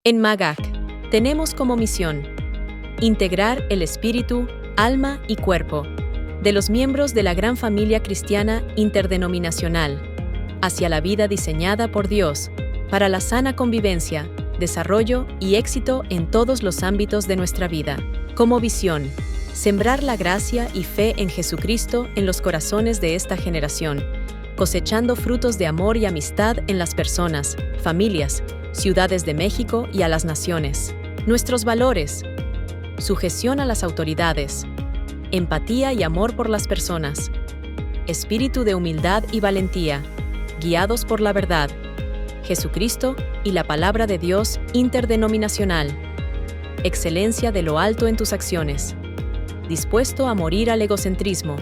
En MAGAC tenemos como misión integrar el espíritu, alma y cuerpo de los miembros de la gran familia cristiana interdenominacional hacia la vida diseñada por Dios para la sana convivencia, desarrollo y éxito en todos los ámbitos de nuestra vida. Como visión, sembrar la gracia y fe en Jesucristo en los corazones de esta generación, cosechando frutos de amor y amistad en las personas, familias, ciudades de México y a las naciones. Nuestros valores: sujeción a las autoridades, empatía y amor por las personas, espíritu de humildad y valentía, guiados por la verdad, Jesucristo y la palabra de Dios interdenominacional, excelencia de lo alto en tus acciones, dispuesto a morir al egocentrismo,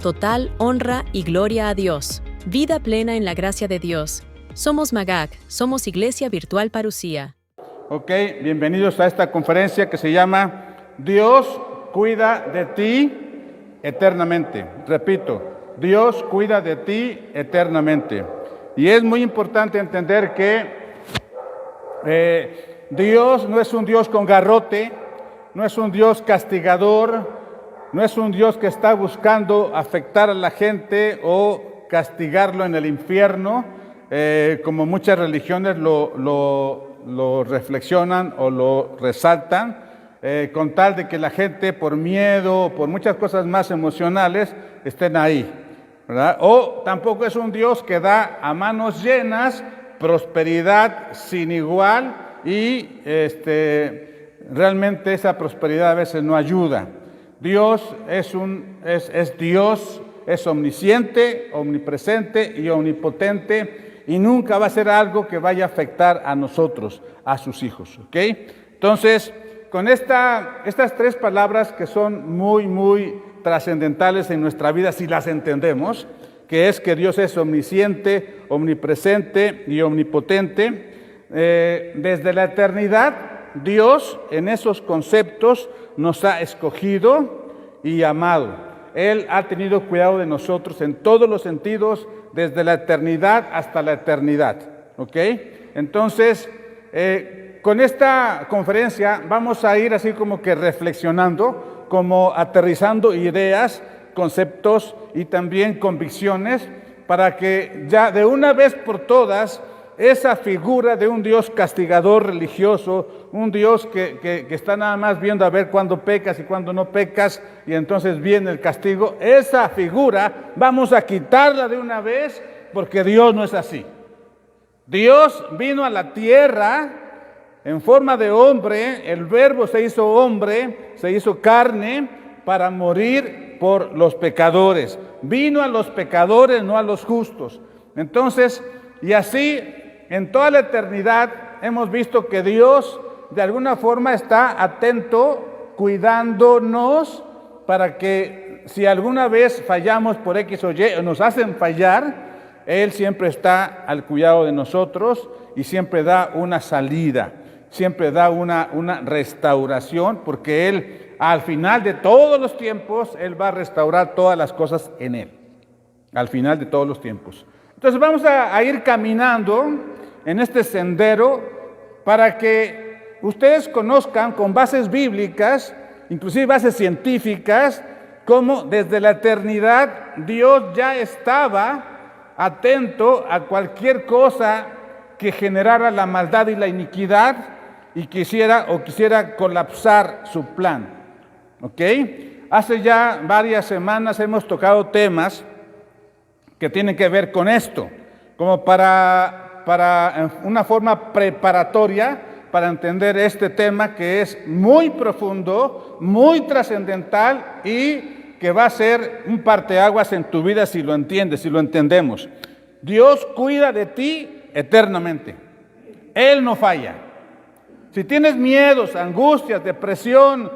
total honra y gloria a Dios, vida plena en la gracia de Dios. Somos MAGAC, somos Iglesia Virtual Parousia. Ok, bienvenidos a esta conferencia que se llama Dios cuida de ti eternamente. Repito, Dios cuida de ti eternamente. Y es muy importante entender que Dios no es un Dios con garrote, no es un Dios castigador, no es un Dios que está buscando afectar a la gente o castigarlo en el infierno, como muchas religiones lo reflexionan o lo resaltan, con tal de que la gente por miedo, por muchas cosas más emocionales, estén ahí, ¿verdad? O tampoco es un Dios que da a manos llenas prosperidad sin igual y realmente esa prosperidad a veces no ayuda. Dios es Dios, es omnisciente, omnipresente y omnipotente, y nunca va a ser algo que vaya a afectar a nosotros, a sus hijos, ¿ok? Entonces, con estas tres palabras que son muy, muy trascendentales en nuestra vida, si las entendemos, que es que Dios es omnisciente, omnipresente y omnipotente, desde la eternidad, Dios en esos conceptos nos ha escogido y amado. Él ha tenido cuidado de nosotros en todos los sentidos, desde la eternidad hasta la eternidad, ¿ok? Entonces, con esta conferencia vamos a ir así como que reflexionando, como aterrizando ideas, conceptos y también convicciones, para que ya de una vez por todas esa figura de un Dios castigador religioso, un Dios que está nada más viendo a ver cuándo pecas y cuándo no pecas, y entonces viene el castigo, esa figura vamos a quitarla de una vez, porque Dios no es así. Dios vino a la tierra en forma de hombre, el Verbo se hizo hombre, se hizo carne para morir por los pecadores. Vino a los pecadores, no a los justos. Entonces, y así, en toda la eternidad hemos visto que Dios de alguna forma está atento, cuidándonos para que si alguna vez fallamos por X o Y o nos hacen fallar, Él siempre está al cuidado de nosotros y siempre da una salida, siempre da una restauración, porque Él al final de todos los tiempos, Él va a restaurar todas las cosas en Él, al final de todos los tiempos. Entonces vamos a ir caminando en este sendero para que ustedes conozcan con bases bíblicas, inclusive bases científicas, cómo desde la eternidad Dios ya estaba atento a cualquier cosa que generara la maldad y la iniquidad y quisiera colapsar su plan, ¿ok? Hace ya varias semanas hemos tocado temas que tienen que ver con esto, como para una forma preparatoria para entender este tema que es muy profundo, muy trascendental y que va a ser un parteaguas en tu vida si lo entiendes, si lo entendemos. Dios cuida de ti eternamente. Él no falla. Si tienes miedos, angustias, depresión,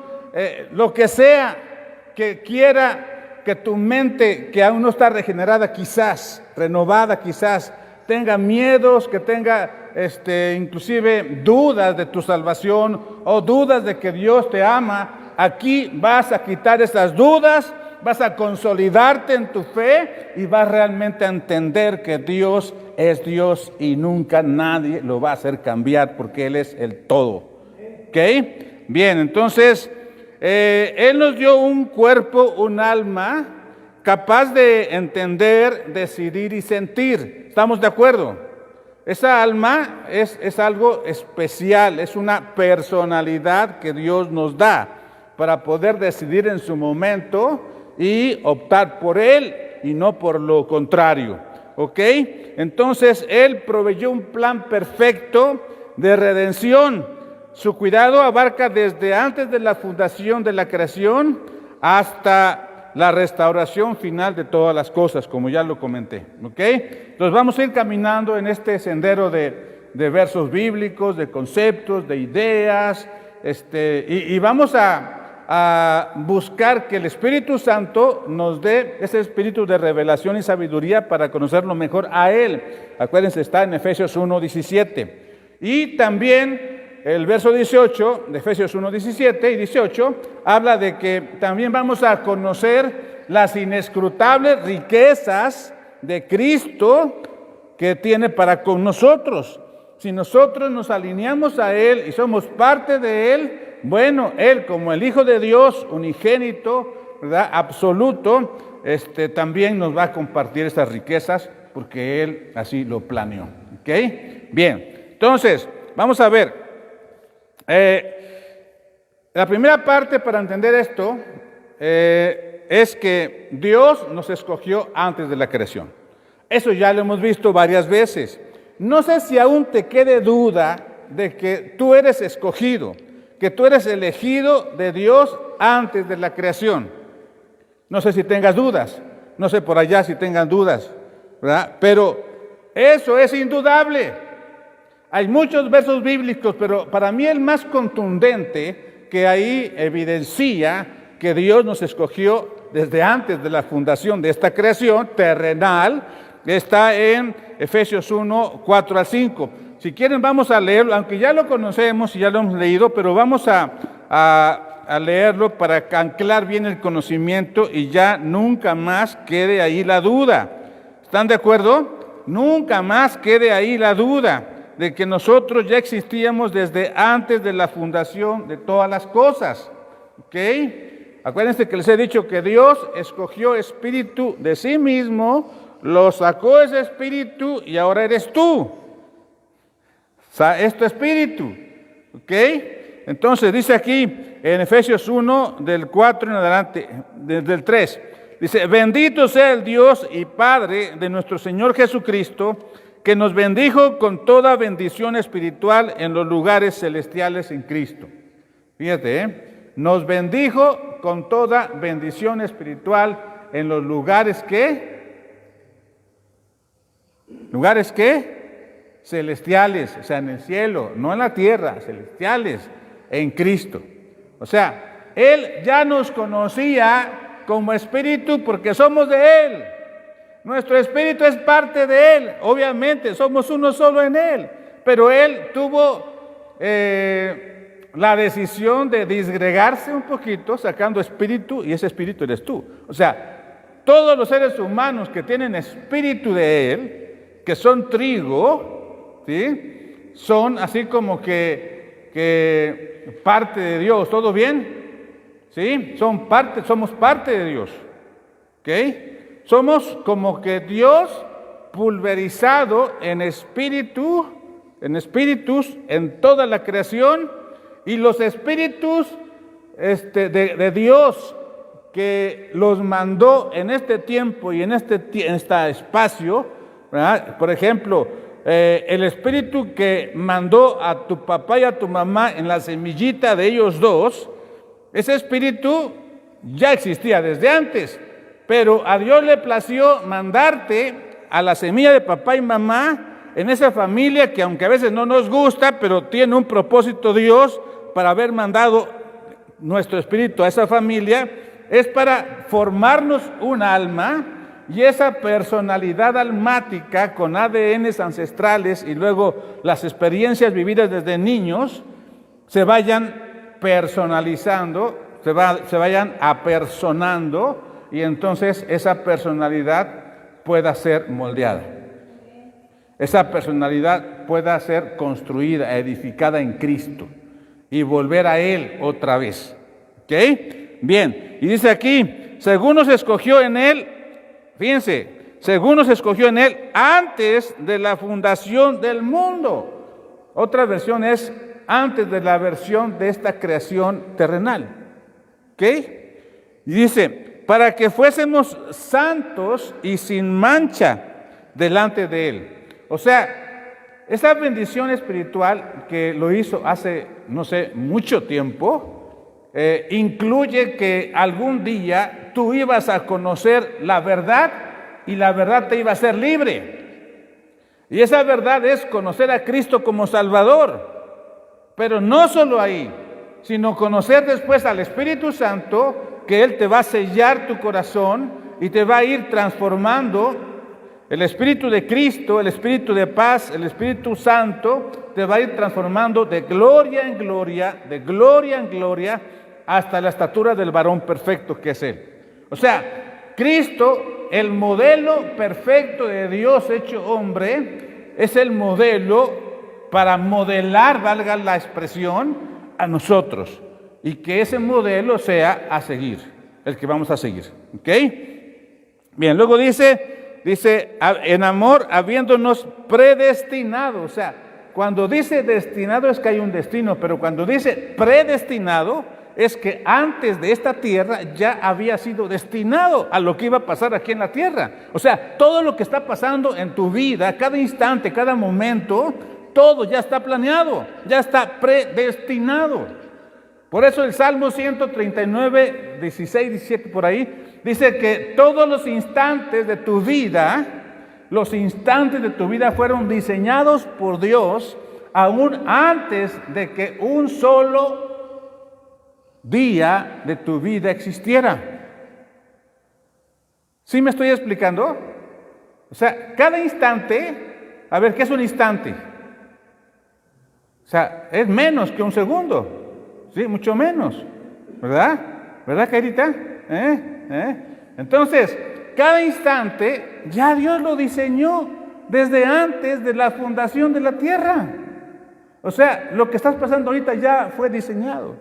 lo que sea que quiera que tu mente, que aún no está regenerada quizás, renovada quizás, tenga miedos, que tenga inclusive dudas de tu salvación o dudas de que Dios te ama, aquí vas a quitar esas dudas, vas a consolidarte en tu fe y vas realmente a entender que Dios es Dios y nunca nadie lo va a hacer cambiar porque Él es el todo. ¿Ok? Bien, entonces, Él nos dio un cuerpo, un alma capaz de entender, decidir y sentir. ¿Estamos de acuerdo? Esa alma es algo especial, es una personalidad que Dios nos da para poder decidir en su momento y optar por Él y no por lo contrario. ¿Ok? Entonces, Él proveyó un plan perfecto de redención. Su cuidado abarca desde antes de la fundación de la creación hasta la restauración final de todas las cosas, como ya lo comenté. ¿Ok? Entonces, vamos a ir caminando en este sendero de versos bíblicos, de conceptos, de ideas, y vamos a buscar que el Espíritu Santo nos dé ese espíritu de revelación y sabiduría para conocerlo mejor a Él. Acuérdense, está en Efesios 1:17. Y también el verso 18 de Efesios 1:17 y 18 habla de que también vamos a conocer las inescrutables riquezas de Cristo que tiene para con nosotros. Si nosotros nos alineamos a Él y somos parte de Él, bueno, Él como el Hijo de Dios, unigénito, ¿verdad?, absoluto, también nos va a compartir esas riquezas porque Él así lo planeó. ¿Ok? Bien, entonces, vamos a ver. La primera parte para entender esto es que Dios nos escogió antes de la creación. Eso ya lo hemos visto varias veces. No sé si aún te quede duda de que tú eres escogido, que tú eres elegido de Dios antes de la creación. No sé si tengas dudas, no sé por allá si tengan dudas, ¿verdad? Pero eso es indudable. Hay muchos versos bíblicos, pero para mí el más contundente que ahí evidencia que Dios nos escogió desde antes de la fundación de esta creación terrenal, está en Efesios 1, 4 al 5. Si quieren vamos a leerlo, aunque ya lo conocemos y ya lo hemos leído, pero vamos a leerlo para anclar bien el conocimiento y ya nunca más quede ahí la duda. ¿Están de acuerdo? Nunca más quede ahí la duda de que nosotros ya existíamos desde antes de la fundación de todas las cosas. ¿Ok? Acuérdense que les he dicho que Dios escogió espíritu de sí mismo, lo sacó ese espíritu y ahora eres tú. O sea, es tu espíritu. ¿Ok? Entonces dice aquí en Efesios 1, del 4 en adelante, desde el 3, dice: bendito sea el Dios y Padre de nuestro Señor Jesucristo, que nos bendijo con toda bendición espiritual en los lugares celestiales en Cristo. Fíjate, nos bendijo con toda bendición espiritual en los lugares ¿qué? ¿Lugares qué? Celestiales, o sea, en el cielo, no en la tierra, celestiales, en Cristo. O sea, Él ya nos conocía como espíritu porque somos de Él. Nuestro espíritu es parte de Él, obviamente, somos uno solo en Él, pero Él tuvo la decisión de disgregarse un poquito, sacando espíritu, y ese espíritu eres tú. O sea, todos los seres humanos que tienen espíritu de Él, que son trigo, ¿sí?, son así como que parte de Dios. ¿Todo bien? ¿Sí? Somos parte de Dios. ¿Ok? Somos como que Dios pulverizado en espíritus en toda la creación, y los espíritus de Dios que los mandó en este tiempo y en este espacio, ¿verdad? Por ejemplo, el espíritu que mandó a tu papá y a tu mamá en la semillita de ellos dos, ese espíritu ya existía desde antes, pero a Dios le plació mandarte a la semilla de papá y mamá en esa familia que, aunque a veces no nos gusta, pero tiene un propósito Dios para haber mandado nuestro espíritu a esa familia, es para formarnos un alma, y esa personalidad almática con ADNs ancestrales y luego las experiencias vividas desde niños se vayan personalizando, se vayan apersonando, y entonces esa personalidad pueda ser moldeada. esa personalidad pueda ser construida, edificada en Cristo y volver a Él otra vez. ¿Ok? Bien, y dice aquí, según nos escogió en Él, fíjense, según nos escogió en Él antes de la fundación del mundo. Otra versión es antes de la versión de esta creación terrenal. ¿Ok? Y dice, para que fuésemos santos y sin mancha delante de Él. O sea, esa bendición espiritual que lo hizo hace, no sé, mucho tiempo, incluye que algún día tú ibas a conocer la verdad y la verdad te iba a hacer libre. Y esa verdad es conocer a Cristo como Salvador. Pero no solo ahí, sino conocer después al Espíritu Santo, que Él te va a sellar tu corazón y te va a ir transformando. El Espíritu de Cristo, el Espíritu de paz, el Espíritu Santo te va a ir transformando de gloria en gloria, de gloria en gloria, hasta la estatura del varón perfecto que es Él. O sea, Cristo, el modelo perfecto de Dios hecho hombre, es el modelo para modelar, valga la expresión, a nosotros. Y que ese modelo sea a seguir, el que vamos a seguir. ¿Ok? Bien, luego dice, en amor habiéndonos predestinado. O sea, cuando dice destinado es que hay un destino, pero cuando dice predestinado es que antes de esta tierra ya había sido destinado a lo que iba a pasar aquí en la tierra. O sea, todo lo que está pasando en tu vida, cada instante, cada momento, todo ya está planeado, ya está predestinado. Por eso el Salmo 139, 16, 17 por ahí, dice que todos los instantes de tu vida fueron diseñados por Dios aún antes de que un solo día de tu vida existiera. ¿Sí me estoy explicando? O sea, cada instante, a ver, ¿qué es un instante? O sea, es menos que un segundo. Sí, mucho menos, ¿verdad? ¿Verdad, Cairita? Entonces, cada instante ya Dios lo diseñó desde antes de la fundación de la tierra. O sea, lo que estás pasando ahorita ya fue diseñado.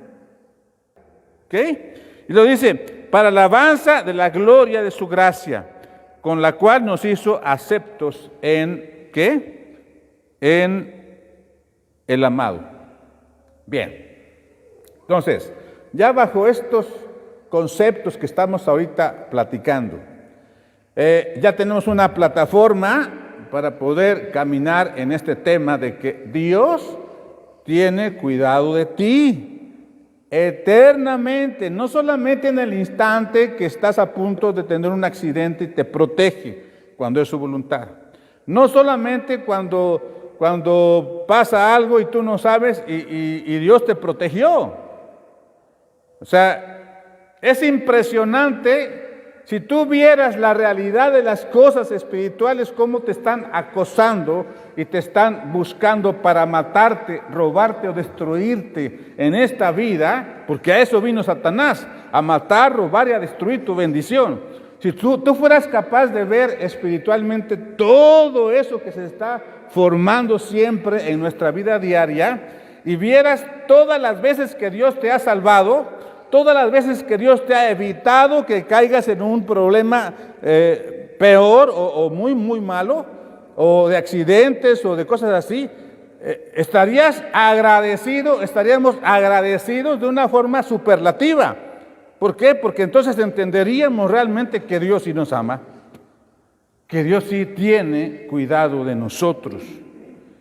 ¿Ok? Y lo dice, para la alabanza de la gloria de su gracia, con la cual nos hizo aceptos en, ¿qué? En el amado. Bien. Entonces, ya bajo estos conceptos que estamos ahorita platicando, ya tenemos una plataforma para poder caminar en este tema de que Dios tiene cuidado de ti eternamente, no solamente en el instante que estás a punto de tener un accidente y te protege cuando es su voluntad, no solamente cuando pasa algo y tú no sabes y Dios te protegió. O sea, es impresionante si tú vieras la realidad de las cosas espirituales, cómo te están acosando y te están buscando para matarte, robarte o destruirte en esta vida, porque a eso vino Satanás, a matar, robar y a destruir tu bendición. Si tú fueras capaz de ver espiritualmente todo eso que se está formando siempre en nuestra vida diaria y vieras todas las veces que Dios te ha salvado, todas las veces que Dios te ha evitado que caigas en un problema peor o muy, muy malo, o de accidentes o de cosas así, estaríamos agradecidos de una forma superlativa. ¿Por qué? Porque entonces entenderíamos realmente que Dios sí nos ama, que Dios sí tiene cuidado de nosotros,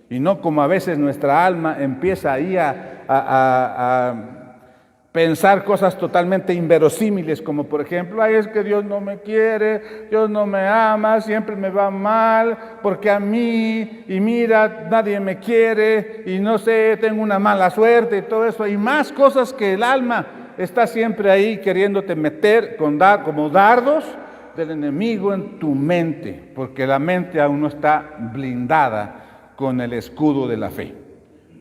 y no como a veces nuestra alma empieza ahí a pensar cosas totalmente inverosímiles, como por ejemplo, ay, es que Dios no me quiere, Dios no me ama, siempre me va mal, porque a mí, y mira, nadie me quiere, y no sé, tengo una mala suerte y todo eso, y más cosas que el alma está siempre ahí queriéndote meter como dardos del enemigo en tu mente, porque la mente aún no está blindada con el escudo de la fe.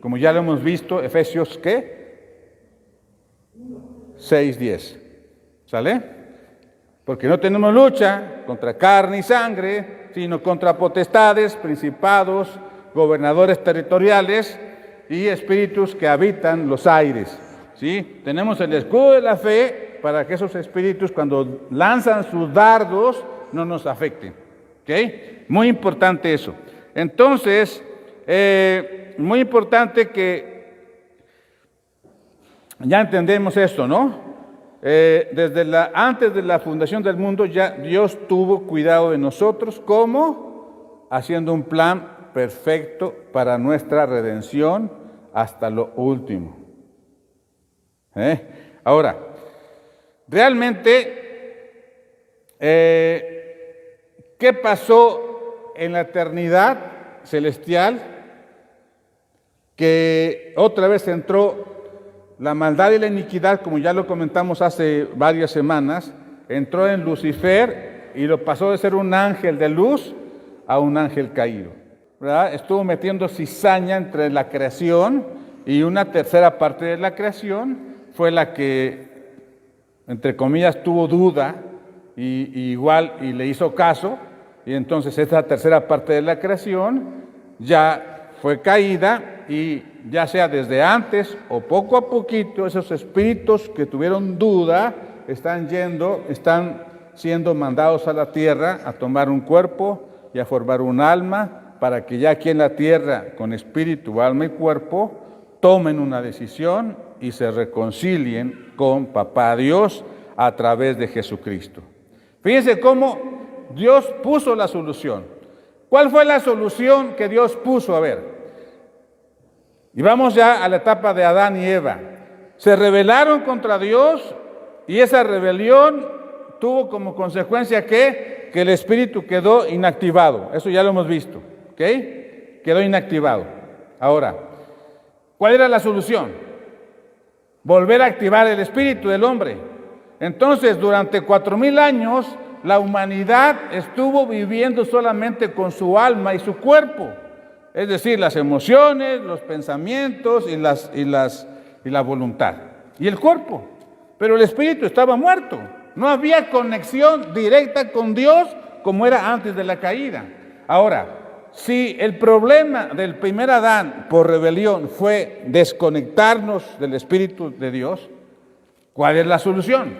Como ya lo hemos visto, Efesios, ¿qué? 6:10. ¿Sale? Porque no tenemos lucha contra carne y sangre, sino contra potestades, principados, gobernadores territoriales y espíritus que habitan los aires. ¿Sí? Tenemos el escudo de la fe para que esos espíritus, cuando lanzan sus dardos, no nos afecten. ¿Okay? Muy importante eso. Entonces, muy importante que ya entendemos esto, ¿no? Antes de la fundación del mundo, ya Dios tuvo cuidado de nosotros. ¿Cómo? Haciendo un plan perfecto para nuestra redención hasta lo último. Ahora, realmente, ¿qué pasó en la eternidad celestial? Que otra vez entró la maldad y la iniquidad, como ya lo comentamos hace varias semanas, entró en Lucifer y lo pasó de ser un ángel de luz a un ángel caído, ¿verdad? Estuvo metiendo cizaña entre la creación y una tercera parte de la creación fue la que, entre comillas, tuvo duda y le hizo caso, y entonces esa tercera parte de la creación ya fue caída, y ya sea desde antes o poco a poquito, esos espíritus que tuvieron duda están siendo mandados a la tierra a tomar un cuerpo y a formar un alma, para que ya aquí en la tierra, con espíritu, alma y cuerpo, tomen una decisión y se reconcilien con Papá Dios a través de Jesucristo. Fíjense cómo Dios puso la solución. ¿Cuál fue la solución que Dios puso? A ver, y vamos ya a la etapa de Adán y Eva. Se rebelaron contra Dios y esa rebelión tuvo como consecuencia que el espíritu quedó inactivado. Eso ya lo hemos visto, ¿ok? Quedó inactivado. Ahora, ¿cuál era la solución? Volver a activar el espíritu del hombre. Entonces, durante 4,000 años, la humanidad estuvo viviendo solamente con su alma y su cuerpo. Es decir, las emociones, los pensamientos y la voluntad. Y el cuerpo. Pero el espíritu estaba muerto. No había conexión directa con Dios como era antes de la caída. Ahora, si el problema del primer Adán por rebelión fue desconectarnos del Espíritu de Dios, ¿cuál es la solución?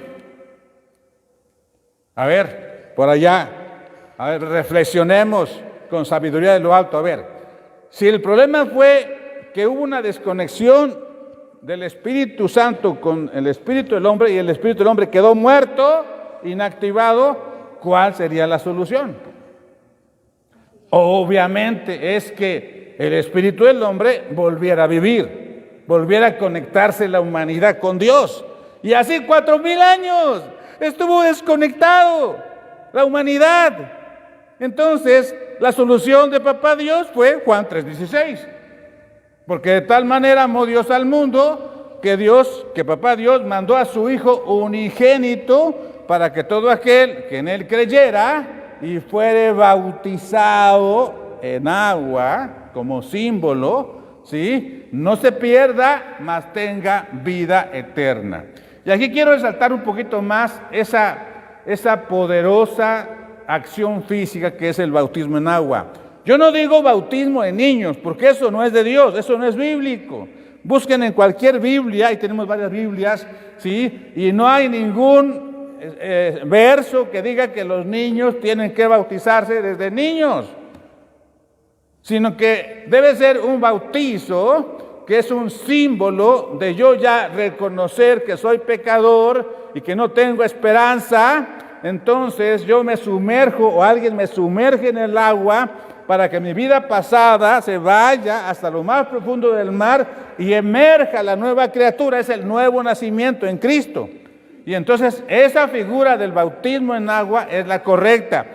A ver, por allá, reflexionemos con sabiduría de lo alto. A ver, si el problema fue que hubo una desconexión del Espíritu Santo con el Espíritu del hombre y el Espíritu del hombre quedó muerto, inactivado, ¿cuál sería la solución? Obviamente es que el espíritu del hombre volviera a vivir, volviera a conectarse la humanidad con Dios. Y así 4,000 años estuvo desconectado la humanidad. Entonces, la solución de Papá Dios fue Juan 3:16. Porque de tal manera amó Dios al mundo que Papá Dios mandó a su Hijo unigénito para que todo aquel que en Él creyera y fuere bautizado en agua como símbolo, ¿sí?, no se pierda, mas tenga vida eterna. Y aquí quiero resaltar un poquito más esa poderosa acción física que es el bautismo en agua. Yo no digo bautismo de niños, porque eso no es de Dios, eso no es bíblico. Busquen en cualquier Biblia, y tenemos varias Biblias, ¿sí?, y no hay ningún verso que diga que los niños tienen que bautizarse desde niños, sino que debe ser un bautizo que es un símbolo de yo ya reconocer que soy pecador y que no tengo esperanza. Entonces yo me sumerjo o alguien me sumerge en el agua para que mi vida pasada se vaya hasta lo más profundo del mar y emerja la nueva criatura. Es el nuevo nacimiento en Cristo. Y entonces esa figura del bautismo en agua es la correcta.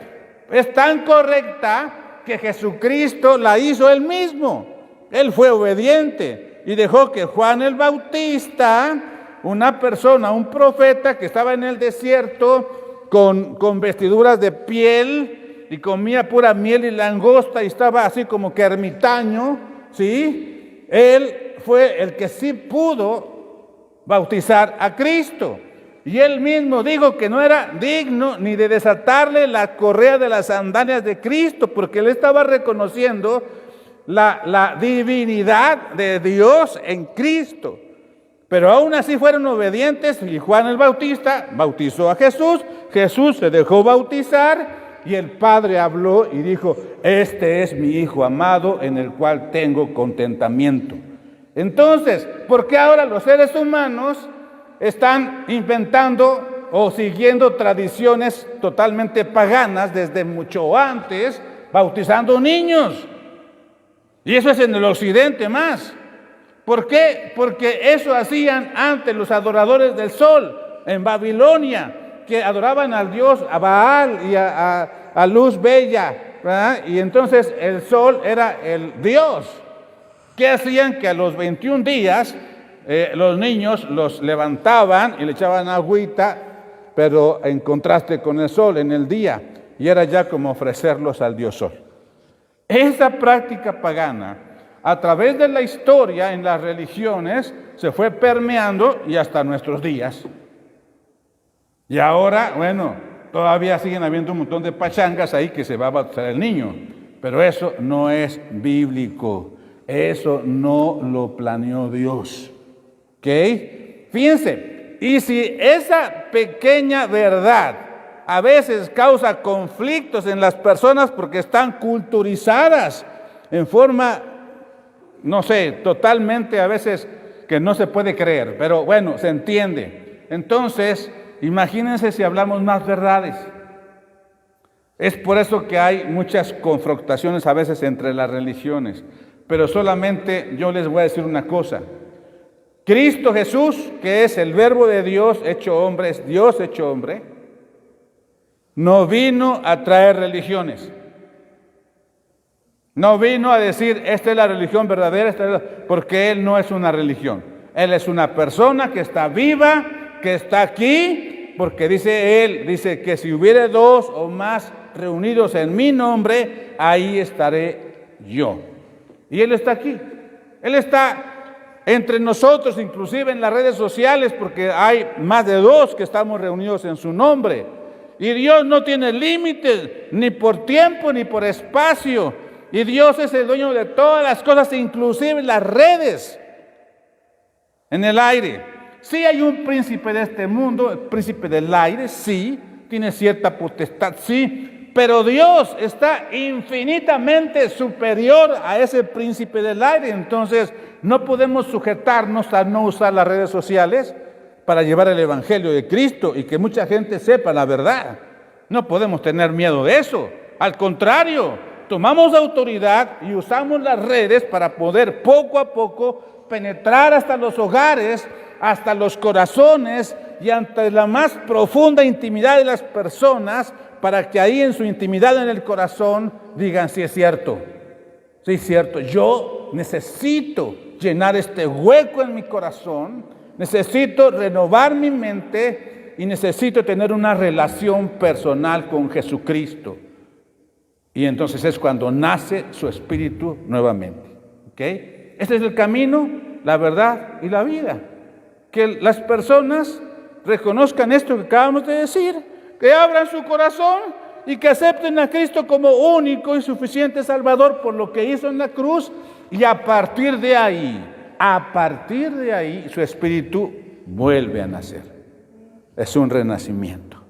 Es tan correcta que Jesucristo la hizo Él mismo. Él fue obediente y dejó que Juan el Bautista, una persona, un profeta que estaba en el desierto con vestiduras de piel y comía pura miel y langosta y estaba así como que ermitaño, ¿sí? Él fue el que sí pudo bautizar a Cristo. Y él mismo dijo que no era digno ni de desatarle la correa de las sandalias de Cristo, porque él estaba reconociendo la divinidad de Dios en Cristo. Pero aún así fueron obedientes y Juan el Bautista bautizó a Jesús, Jesús se dejó bautizar y el Padre habló y dijo: este es mi Hijo amado en el cual tengo contentamiento. Entonces, ¿por qué ahora los seres humanos están inventando o siguiendo tradiciones totalmente paganas desde mucho antes, bautizando niños? Y eso es en el occidente más. ¿Por qué? Porque eso hacían antes los adoradores del sol en Babilonia, que adoraban al dios, a Baal y a Luz Bella, ¿verdad? Y entonces el sol era el dios. ¿Qué hacían? Que a los 21 días los niños los levantaban y le echaban agüita, pero en contraste con el sol en el día, y era ya como ofrecerlos al dios sol. Esa práctica pagana, a través de la historia en las religiones, se fue permeando y hasta nuestros días. Y ahora, bueno, todavía siguen habiendo un montón de pachangas ahí que se va a bautizar el niño, pero eso no es bíblico, eso no lo planeó Dios. ¿Ok? Fíjense, y si esa pequeña verdad a veces causa conflictos en las personas porque están culturizadas en forma, no sé, totalmente a veces que no se puede creer, pero bueno, se entiende. Entonces, imagínense si hablamos más verdades. Es por eso que hay muchas confrontaciones a veces entre las religiones, pero solamente yo les voy a decir una cosa. Cristo Jesús, que es el verbo de Dios hecho hombre, es Dios hecho hombre, no vino a traer religiones. No vino a decir, esta es la religión verdadera, porque Él no es una religión. Él es una persona que está viva, que está aquí, porque dice Él, dice que si hubiere dos o más reunidos en mi nombre, ahí estaré yo. Y Él está aquí. Él está entre nosotros, inclusive en las redes sociales, porque hay más de 2 que estamos reunidos en su nombre. Y Dios no tiene límites, ni por tiempo, ni por espacio. Y Dios es el dueño de todas las cosas, inclusive las redes en el aire. Sí hay un príncipe de este mundo, el príncipe del aire, sí, tiene cierta potestad, sí, pero Dios está infinitamente superior a ese príncipe del aire. Entonces, no podemos sujetarnos a no usar las redes sociales para llevar el evangelio de Cristo y que mucha gente sepa la verdad. No podemos tener miedo de eso. Al contrario, tomamos autoridad y usamos las redes para poder poco a poco penetrar hasta los hogares, hasta los corazones y ante la más profunda intimidad de las personas, para que ahí en su intimidad en el corazón digan: sí es cierto, yo necesito llenar este hueco en mi corazón, necesito renovar mi mente y necesito tener una relación personal con Jesucristo. Y entonces es cuando nace su espíritu nuevamente. ¿Ok? Este es el camino, la verdad y la vida. Que las personas reconozcan esto que acabamos de decir, que abran su corazón y que acepten a Cristo como único y suficiente Salvador por lo que hizo en la cruz, y a partir de ahí su espíritu vuelve a nacer. Es un renacimiento.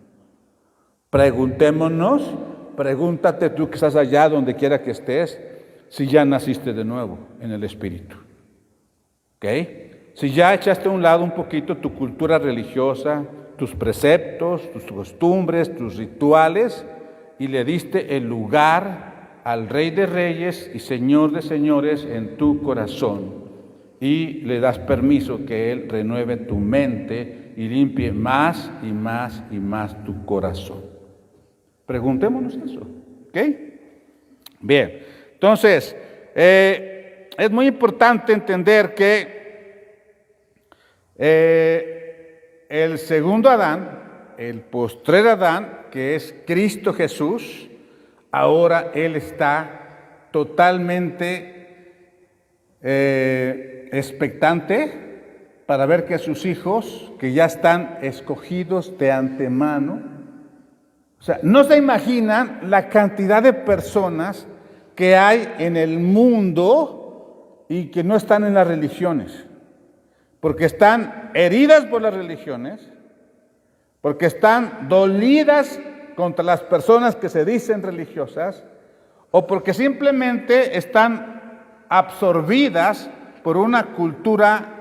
Preguntémonos, pregúntate tú que estás allá donde quiera que estés, si ya naciste de nuevo en el espíritu. ¿Ok? Si ya echaste a un lado un poquito tu cultura religiosa, tus preceptos, tus costumbres, tus rituales, y le diste el lugar al Rey de Reyes y Señor de Señores en tu corazón, y le das permiso que Él renueve tu mente y limpie más y más y más tu corazón. Preguntémonos eso. ¿Ok? Bien, entonces, es muy importante entender que el segundo Adán, el postrer Adán, que es Cristo Jesús, ahora Él está totalmente expectante para ver que sus hijos, que ya están escogidos de antemano, o sea, no se imaginan la cantidad de personas que hay en el mundo y que no están en las religiones, porque están heridas por las religiones, porque están dolidas contra las personas que se dicen religiosas, o porque simplemente están absorbidas por una cultura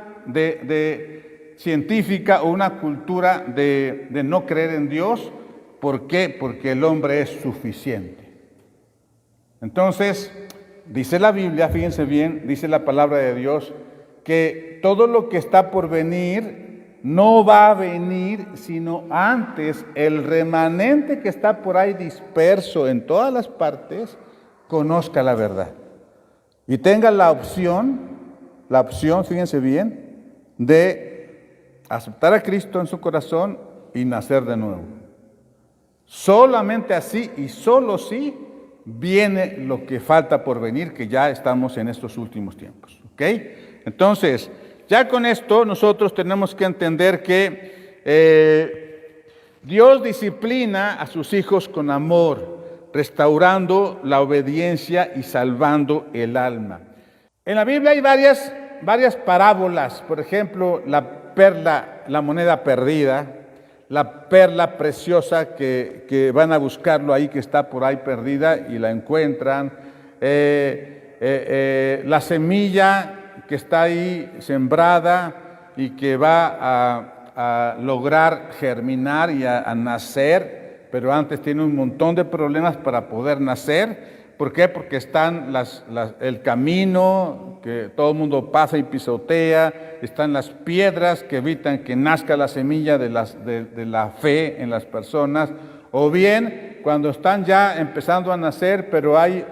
científica o una cultura de no creer en Dios. ¿Por qué? Porque el hombre es suficiente. Entonces, dice la Biblia, fíjense bien, dice la palabra de Dios, que todo lo que está por venir no va a venir, sino antes el remanente que está por ahí disperso en todas las partes, conozca la verdad. Y tenga la opción, fíjense bien, de aceptar a Cristo en su corazón y nacer de nuevo. Solamente así y solo sí viene lo que falta por venir, que ya estamos en estos últimos tiempos. ¿Ok? Entonces, ya con esto nosotros tenemos que entender que Dios disciplina a sus hijos con amor, restaurando la obediencia y salvando el alma. En la Biblia hay varias parábolas, por ejemplo, la moneda perdida, la perla preciosa que van a buscarlo ahí, que está por ahí perdida y la encuentran, la semilla que está ahí sembrada y que va a lograr germinar y a nacer, pero antes tiene un montón de problemas para poder nacer. ¿Por qué? Porque están el camino que todo el mundo pasa y pisotea, están las piedras que evitan que nazca la semilla de la fe en las personas, o bien cuando están ya empezando a nacer, pero hay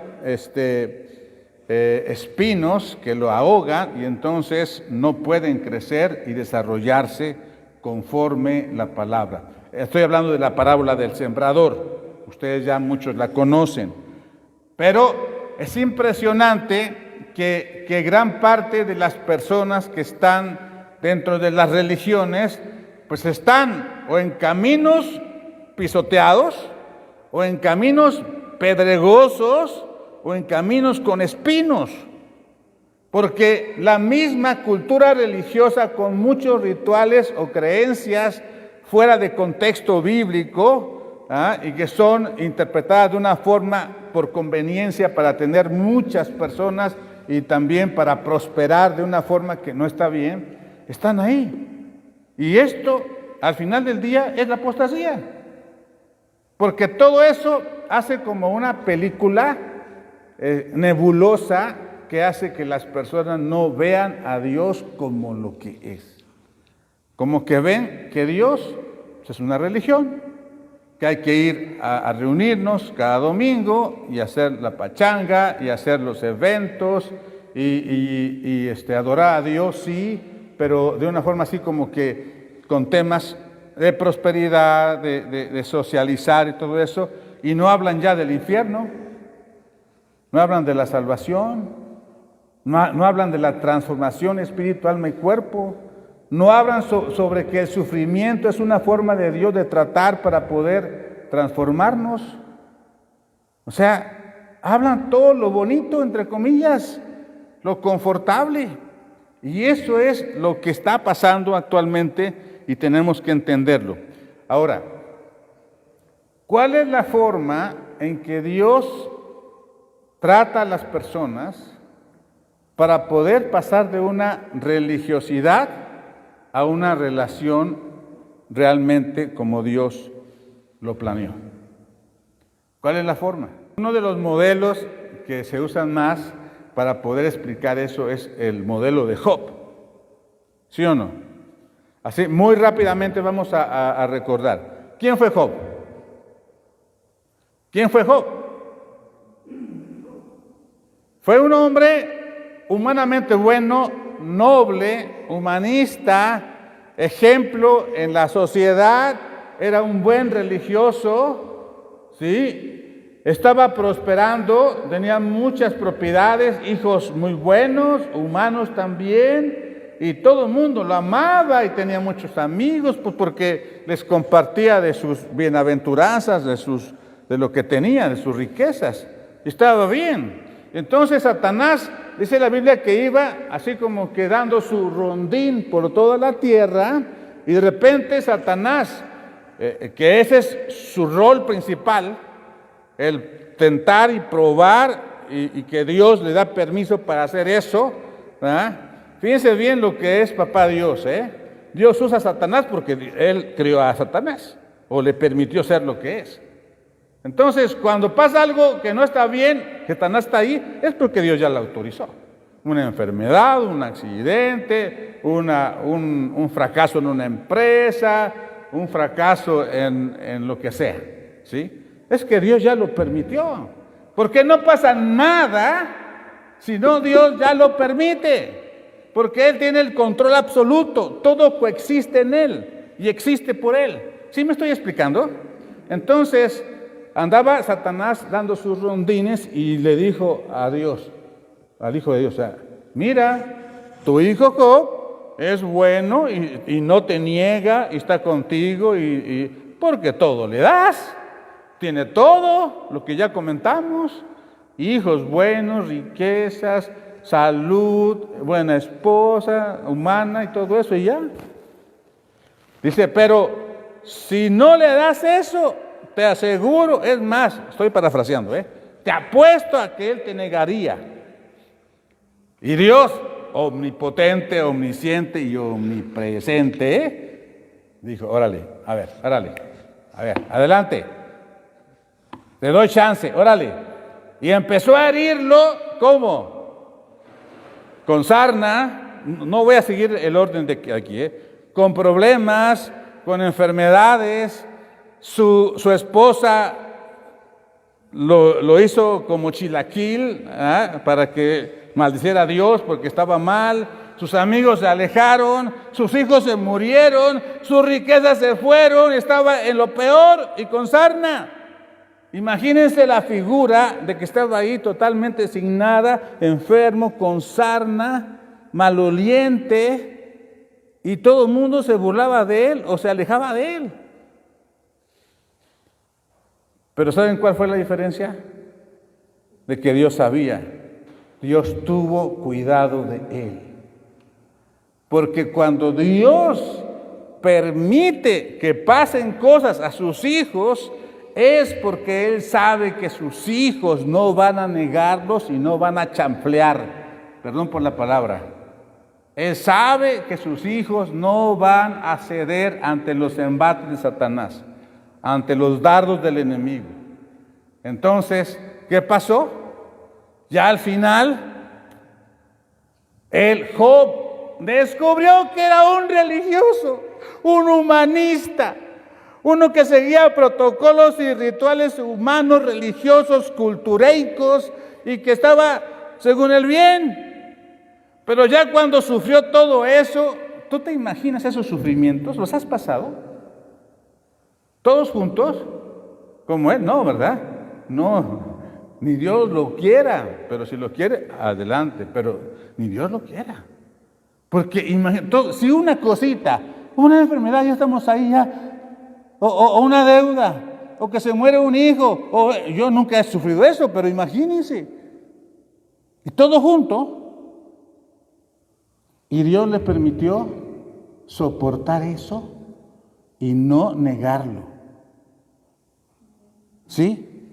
espinos que lo ahogan y entonces no pueden crecer y desarrollarse conforme la palabra. Estoy hablando de la parábola del sembrador, ustedes ya muchos la conocen. Pero es impresionante que gran parte de las personas que están dentro de las religiones, pues están o en caminos pisoteados, o en caminos pedregosos, o en caminos con espinos. Porque la misma cultura religiosa, con muchos rituales o creencias fuera de contexto bíblico, y que son interpretadas de una forma por conveniencia para tener muchas personas y también para prosperar de una forma que no está bien, están ahí. Y esto, al final del día, es la apostasía. Porque todo eso hace como una película nebulosa que hace que las personas no vean a Dios como lo que es. Como que ven que Dios es una religión, que hay que ir a reunirnos cada domingo y hacer la pachanga y hacer los eventos y adorar a Dios, sí, pero de una forma así como que con temas de prosperidad, de socializar y todo eso, y no hablan ya del infierno, no hablan de la salvación, no hablan de la transformación espiritual, alma y cuerpo. No hablan sobre que el sufrimiento es una forma de Dios de tratar para poder transformarnos. O sea, hablan todo lo bonito, entre comillas, lo confortable. Y eso es lo que está pasando actualmente y tenemos que entenderlo. Ahora, ¿cuál es la forma en que Dios trata a las personas para poder pasar de una religiosidad a una relación realmente como Dios lo planeó? ¿Cuál es la forma? Uno de los modelos que se usan más para poder explicar eso es el modelo de Job. ¿Sí o no? Así, muy rápidamente vamos a recordar. ¿Quién fue Job? ¿Quién fue Job? Fue un hombre humanamente bueno, noble, humanista, ejemplo en la sociedad, era un buen religioso, ¿sí? Estaba prosperando, tenía muchas propiedades, hijos muy buenos, humanos también, y todo el mundo lo amaba y tenía muchos amigos, pues porque les compartía de sus bienaventuranzas, de lo que tenía, de sus riquezas. Y estaba bien. Entonces Satanás, dice la Biblia, que iba así como que dando su rondín por toda la tierra, y de repente Satanás, que ese es su rol principal, el tentar y probar, y que Dios le da permiso para hacer eso, ¿verdad? Fíjense bien lo que es papá Dios, ¿eh? Dios usa a Satanás porque Él crió a Satanás, o le permitió ser lo que es. Entonces, cuando pasa algo que no está bien, que Satanás está ahí, es porque Dios ya lo autorizó. Una enfermedad, un accidente, un fracaso en una empresa, un fracaso en lo que sea, ¿sí? Es que Dios ya lo permitió. Porque no pasa nada si no Dios ya lo permite. Porque Él tiene el control absoluto. Todo coexiste en Él y existe por Él. ¿Sí me estoy explicando? Entonces, andaba Satanás dando sus rondines y le dijo a Dios, al Hijo de Dios, o sea, mira, tu hijo Job es bueno y no te niega y está contigo y porque todo le das. Tiene todo lo que ya comentamos, hijos buenos, riquezas, salud, buena esposa, humana y todo eso y ya. Dice, pero si no le das eso, te aseguro, es más, estoy parafraseando, te apuesto a que él te negaría. Y Dios, omnipotente, omnisciente y omnipresente, dijo, órale, adelante. Le doy chance, órale. Y empezó a herirlo, ¿cómo? Con sarna, no voy a seguir el orden de aquí, con problemas, con enfermedades. Su esposa lo hizo como chilaquil, para que maldiciera a Dios porque estaba mal. Sus amigos se alejaron, sus hijos se murieron, sus riquezas se fueron, estaba en lo peor y con sarna. Imagínense la figura de que estaba ahí totalmente sin nada, enfermo, con sarna, maloliente, y todo el mundo se burlaba de él o se alejaba de él. Pero ¿saben cuál fue la diferencia? De que Dios sabía, Dios tuvo cuidado de él. Porque cuando Dios permite que pasen cosas a sus hijos, es porque Él sabe que sus hijos no van a negarlos y no van a chanflear. Perdón por la palabra. Él sabe que sus hijos no van a ceder ante los embates de Satanás, ante los dardos del enemigo. Entonces, ¿qué pasó? Ya al final, el Job descubrió que era un religioso, un humanista, uno que seguía protocolos y rituales humanos, religiosos, cultureicos, y que estaba según el bien. Pero ya cuando sufrió todo eso, ¿tú te imaginas esos sufrimientos? ¿Los has pasado? ¿Todos juntos? Como él, no, ¿verdad? No, ni Dios lo quiera, pero si lo quiere, adelante, pero ni Dios lo quiera. Porque imagínate, si una cosita, una enfermedad, ya estamos ahí ya, o una deuda, o que se muere un hijo, o yo nunca he sufrido eso, pero imagínense, y todo junto, y Dios le permitió soportar eso y no negarlo. ¿Sí?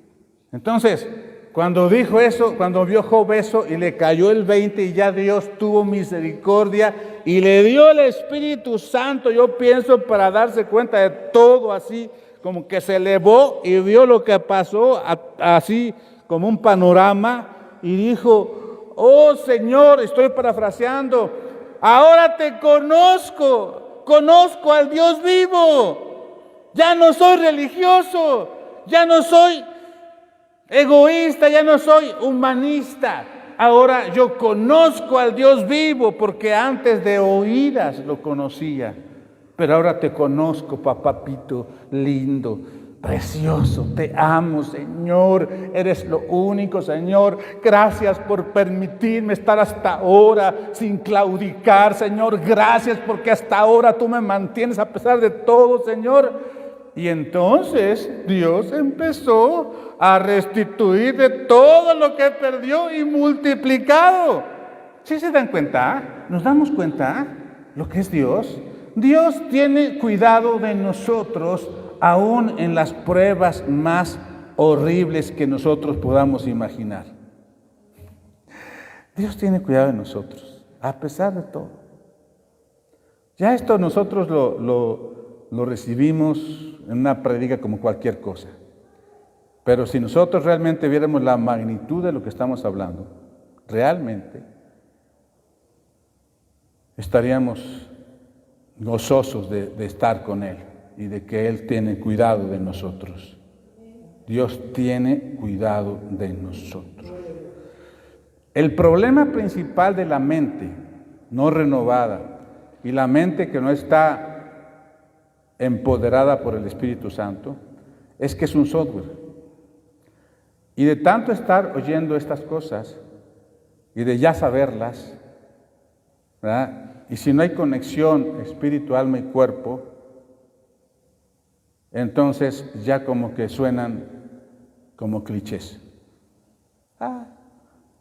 Entonces, cuando dijo eso, cuando vio Job eso y le cayó el 20 y ya Dios tuvo misericordia y le dio el Espíritu Santo, yo pienso, para darse cuenta de todo así, como que se elevó y vio lo que pasó así como un panorama y dijo, oh Señor, estoy parafraseando, ahora te conozco al Dios vivo, ya no soy religioso, ya no soy egoísta, ya no soy humanista. Ahora yo conozco al Dios vivo porque antes de oídas lo conocía. Pero ahora te conozco, papapito lindo. precioso. Te amo, Señor. Eres lo único, Señor. Gracias por permitirme estar hasta ahora sin claudicar, Señor. Gracias porque hasta ahora tú me mantienes a pesar de todo, Señor. Y entonces Dios empezó a restituir de todo lo que perdió y multiplicado. ¿Sí se dan cuenta? ¿Nos damos cuenta lo que es Dios? Dios tiene cuidado de nosotros aún en las pruebas más horribles que nosotros podamos imaginar. Dios tiene cuidado de nosotros, a pesar de todo. Ya esto nosotros lo recibimos en una predica como cualquier cosa. Pero si nosotros realmente viéramos la magnitud de lo que estamos hablando, realmente estaríamos gozosos de estar con Él y de que Él tiene cuidado de nosotros. Dios tiene cuidado de nosotros. El problema principal de la mente no renovada y la mente que no está empoderada por el Espíritu Santo es que es un software. Y de tanto estar oyendo estas cosas y de ya saberlas, ¿verdad? Y si no hay conexión espíritu, alma y cuerpo, entonces ya como que suenan como clichés.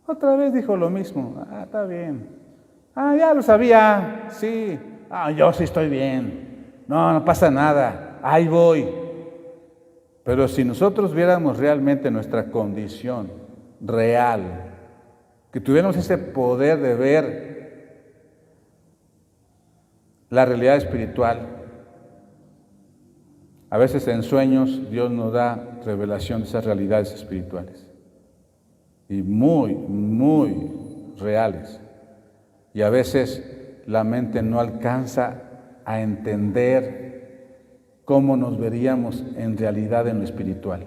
Otra vez dijo lo mismo. Está bien. Ya lo sabía. Sí. Yo sí estoy bien. No pasa nada. Ahí voy. Pero si nosotros viéramos realmente nuestra condición real, que tuviéramos ese poder de ver la realidad espiritual. A veces en sueños Dios nos da revelación de esas realidades espirituales. Y muy, muy reales. Y a veces la mente no alcanza a entender cómo nos veríamos en realidad en lo espiritual.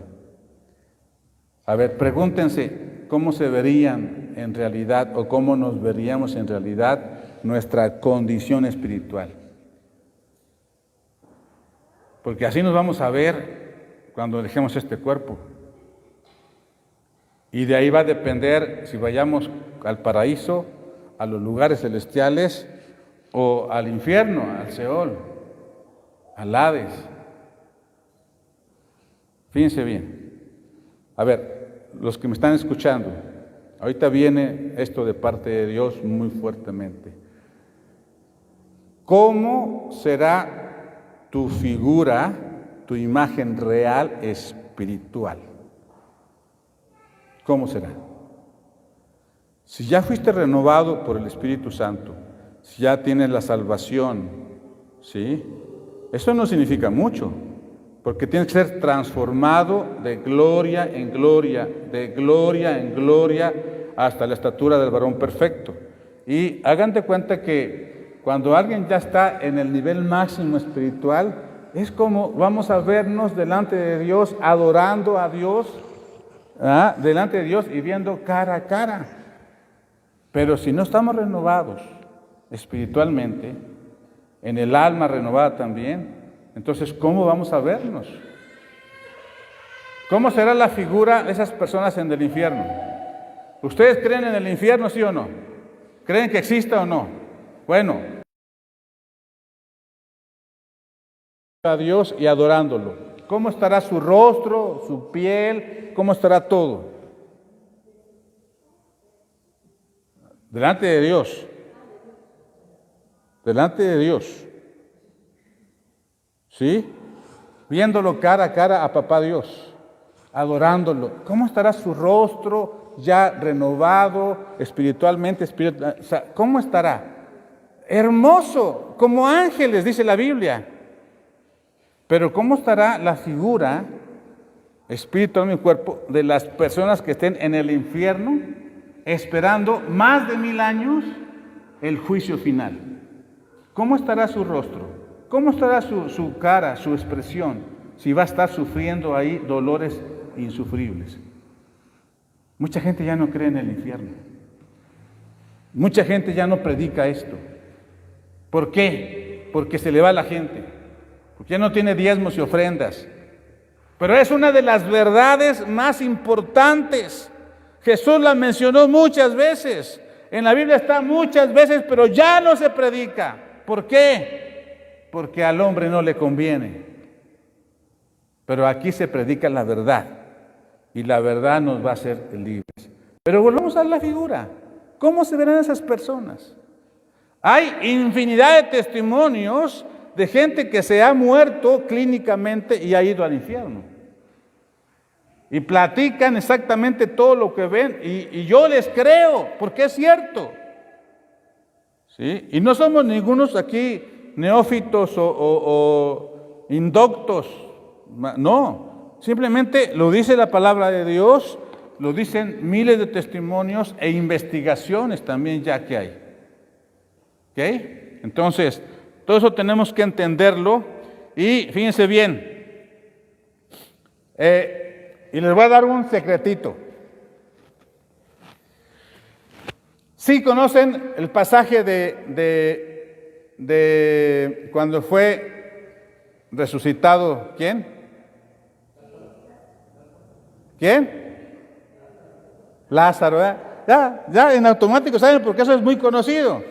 A ver, pregúntense cómo se verían en realidad o cómo nos veríamos en realidad nuestra condición espiritual. Porque así nos vamos a ver cuando dejemos este cuerpo. Y de ahí va a depender si vayamos al paraíso, a los lugares celestiales o al infierno, al Seol, al Hades. Fíjense bien. A ver, los que me están escuchando, ahorita viene esto de parte de Dios muy fuertemente. ¿Cómo será tu figura, tu imagen real espiritual? ¿Cómo será? Si ya fuiste renovado por el Espíritu Santo, si ya tienes la salvación, ¿sí? Eso no significa mucho, porque tienes que ser transformado de gloria en gloria, de gloria en gloria, hasta la estatura del varón perfecto. Y hagan de cuenta que cuando alguien ya está en el nivel máximo espiritual, es como vamos a vernos delante de Dios, adorando a Dios, delante de Dios y viendo cara a cara. Pero si no estamos renovados espiritualmente, en el alma renovada también, entonces ¿cómo vamos a vernos? ¿Cómo será la figura de esas personas en el infierno? ¿Ustedes creen en el infierno, sí o no? ¿Creen que exista o no? Bueno, a Dios y adorándolo. ¿Cómo estará su rostro, su piel? ¿Cómo estará todo? Delante de Dios. Delante de Dios. ¿Sí? Viéndolo cara a cara a papá Dios. Adorándolo. ¿Cómo estará su rostro ya renovado espiritualmente? O sea, ¿cómo estará? Hermoso, como ángeles, dice la Biblia. Pero ¿cómo estará la figura, espíritu, alma y cuerpo, de las personas que estén en el infierno, esperando más de 1000 años el juicio final? ¿Cómo estará su rostro? ¿Cómo estará su cara, su expresión, si va a estar sufriendo ahí dolores insufribles? Mucha gente ya no cree en el infierno. Mucha gente ya no predica esto. ¿Por qué? Porque se le va a la gente. Porque ya no tiene diezmos y ofrendas. Pero es una de las verdades más importantes. Jesús la mencionó muchas veces. En la Biblia está muchas veces, pero ya no se predica. ¿Por qué? Porque al hombre no le conviene. Pero aquí se predica la verdad. Y la verdad nos va a hacer libres. Pero volvamos a la figura. ¿Cómo se verán esas personas? Hay infinidad de testimonios de gente que se ha muerto clínicamente y ha ido al infierno. Y platican exactamente todo lo que ven, y yo les creo, porque es cierto. ¿Sí? Y no somos ningunos aquí neófitos o indoctos, no. Simplemente lo dice la palabra de Dios, lo dicen miles de testimonios e investigaciones también ya que hay. ¿Ok? Entonces, todo eso tenemos que entenderlo, y fíjense bien. Y les voy a dar un secretito. ¿Sí conocen el pasaje de cuando fue resucitado? ¿Quién? ¿Quién? Lázaro, ¿eh? Ya en automático saben porque eso es muy conocido.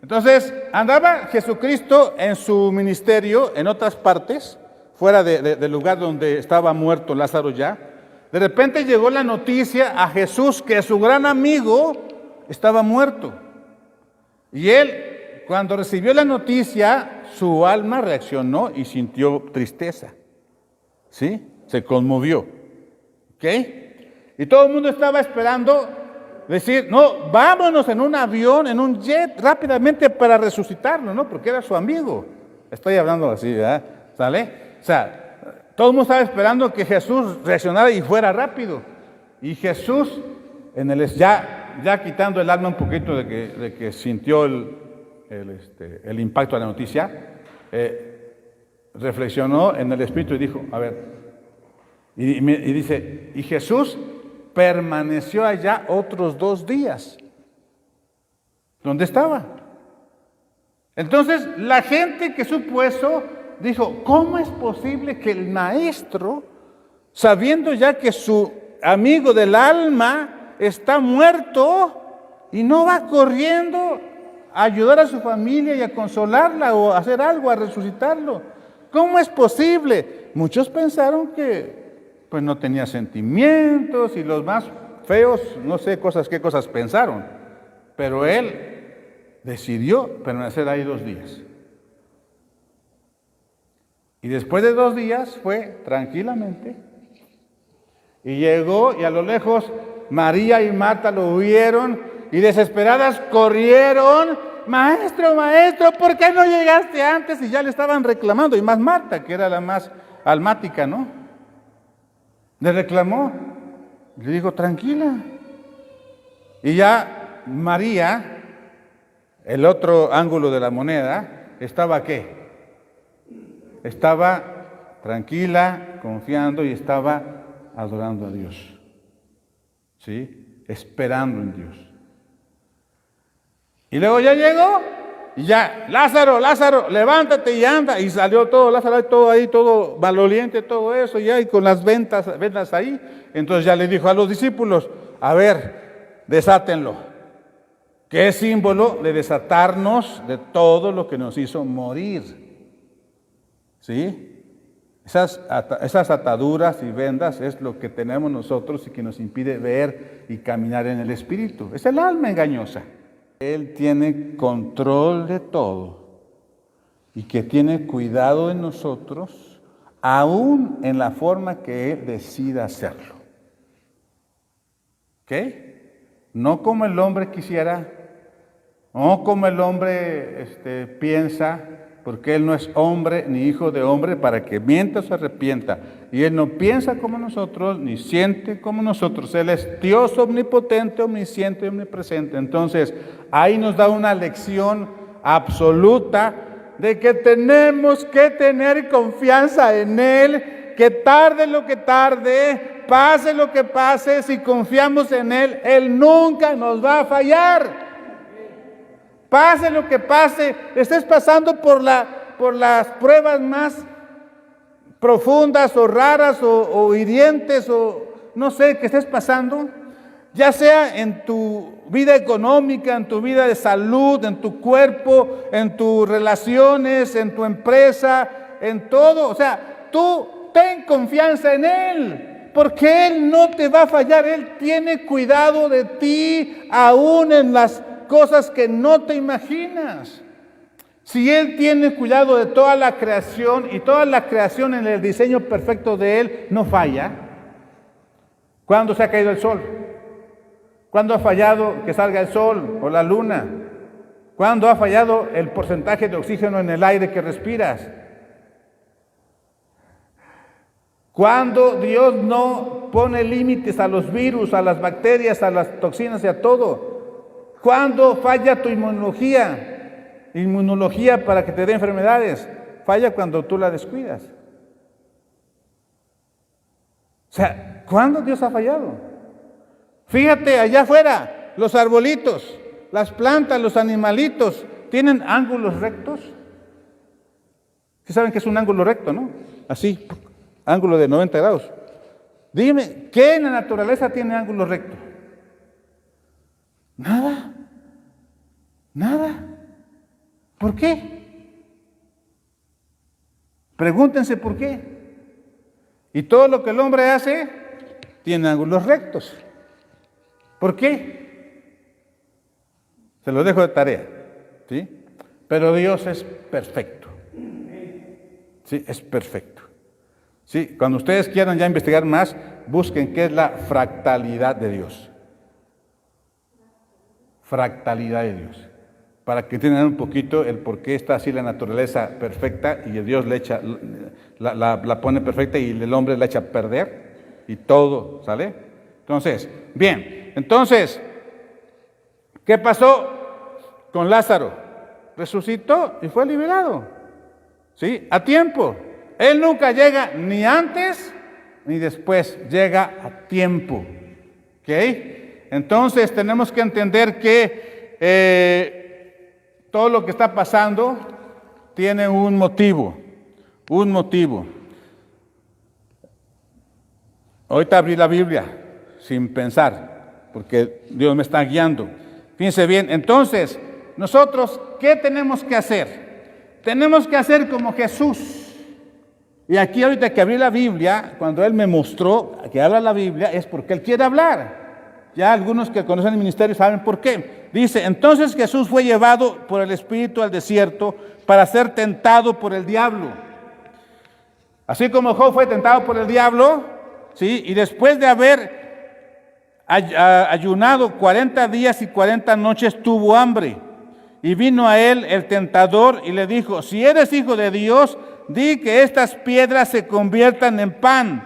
Entonces, andaba Jesucristo en su ministerio en otras partes, fuera del lugar donde estaba muerto Lázaro ya. De repente llegó la noticia a Jesús que su gran amigo estaba muerto. Y él, cuando recibió la noticia, su alma reaccionó y sintió tristeza. ¿Sí? Se conmovió. ¿Ok? Y todo el mundo estaba esperando decir, no, vámonos en un avión, en un jet, rápidamente para resucitarlo, ¿no? Porque era su amigo. Estoy hablando así, ¿verdad? ¿Sale? O sea, todo el mundo estaba esperando que Jesús reaccionara y fuera rápido. Y Jesús, ya quitando el alma un poquito de que sintió el impacto de la noticia, reflexionó en el Espíritu y dijo, a ver, y dice, y Jesús permaneció allá otros 2 días. ¿Dónde estaba? Entonces, la gente que supo eso dijo, ¿cómo es posible que el maestro, sabiendo ya que su amigo del alma está muerto y no va corriendo a ayudar a su familia y a consolarla o a hacer algo, a resucitarlo? ¿Cómo es posible? Muchos pensaron que pues no tenía sentimientos, y los más feos, no sé qué cosas pensaron, pero él decidió permanecer ahí 2 días. Y después de 2 días fue tranquilamente, y llegó, y a lo lejos María y Marta lo vieron, y desesperadas corrieron, maestro, ¿por qué no llegaste antes? Y ya le estaban reclamando, y más Marta, que era la más almática, ¿no? Le reclamó, le dijo, tranquila. Y ya María, el otro ángulo de la moneda, ¿estaba qué? Estaba tranquila, confiando, y estaba adorando a Dios. ¿Sí? Esperando en Dios. Y luego ya llegó, y ya, Lázaro, levántate y anda. Y salió todo, Lázaro, todo ahí, todo maloliente, todo eso, ya, y con las vendas ahí. Entonces ya le dijo a los discípulos, a ver, desátenlo. ¿Qué símbolo de desatarnos de todo lo que nos hizo morir? ¿Sí? Esas ataduras y vendas es lo que tenemos nosotros y que nos impide ver y caminar en el Espíritu. Es el alma engañosa. Él tiene control de todo y que tiene cuidado de nosotros, aún en la forma que Él decida hacerlo. ¿Ok? No como el hombre quisiera, no como el hombre piensa, porque Él no es hombre ni hijo de hombre para que mienta o se arrepienta. Y Él no piensa como nosotros, ni siente como nosotros. Él es Dios omnipotente, omnisciente y omnipresente. Entonces, ahí nos da una lección absoluta de que tenemos que tener confianza en Él, que tarde lo que tarde, pase lo que pase, si confiamos en Él, Él nunca nos va a fallar. Pase lo que pase, estés pasando por las pruebas más profundas o raras o hirientes o no sé, que estés pasando, ya sea en tu vida económica, en tu vida de salud, en tu cuerpo, en tus relaciones, en tu empresa, en todo. O sea, tú ten confianza en Él, porque Él no te va a fallar. Él tiene cuidado de ti, aún en las cosas que no te imaginas. Si Él tiene cuidado de toda la creación y toda la creación en el diseño perfecto de Él no falla, ¿cuándo se ha caído el sol? ¿Cuándo ha fallado que salga el sol o la luna? ¿Cuándo ha fallado el porcentaje de oxígeno en el aire que respiras? ¿Cuándo Dios no pone límites a los virus, a las bacterias, a las toxinas y a todo? ¿Cuándo falla tu inmunología para que te dé enfermedades? Falla cuando tú la descuidas. O sea, ¿cuándo Dios ha fallado? Fíjate allá afuera, los arbolitos, las plantas, los animalitos, ¿tienen ángulos rectos? ¿Sí saben que es un ángulo recto, no? Así, ángulo de 90 grados. Dime, ¿qué en la naturaleza tiene ángulo recto? Nada. Nada. ¿Por qué? Pregúntense por qué. Y todo lo que el hombre hace tiene ángulos rectos. ¿Por qué? Se lo dejo de tarea, ¿sí? Pero Dios es perfecto. Sí, es perfecto. Sí, cuando ustedes quieran ya investigar más, busquen qué es la fractalidad de Dios. Fractalidad de Dios. Para que entiendan un poquito el por qué está así la naturaleza perfecta y Dios le echa, la pone perfecta y el hombre la echa a perder y todo, ¿sale? Entonces, bien, ¿qué pasó con Lázaro? Resucitó y fue liberado, ¿sí? A tiempo. Él nunca llega ni antes ni después, llega a tiempo, ¿ok? Entonces tenemos que entender que todo lo que está pasando tiene un motivo. Ahorita abrí la Biblia sin pensar, porque Dios me está guiando. Fíjense bien, entonces, nosotros, ¿qué tenemos que hacer? Tenemos que hacer como Jesús. Y aquí ahorita que abrí la Biblia, cuando Él me mostró que habla la Biblia, es porque Él quiere hablar. Ya algunos que conocen el ministerio saben por qué. Dice, entonces Jesús fue llevado por el Espíritu al desierto para ser tentado por el diablo. Así como Job fue tentado por el diablo, ¿sí? Y después de haber ayunado 40 días y 40 noches tuvo hambre. Y vino a él el tentador y le dijo, si eres hijo de Dios, di que estas piedras se conviertan en pan.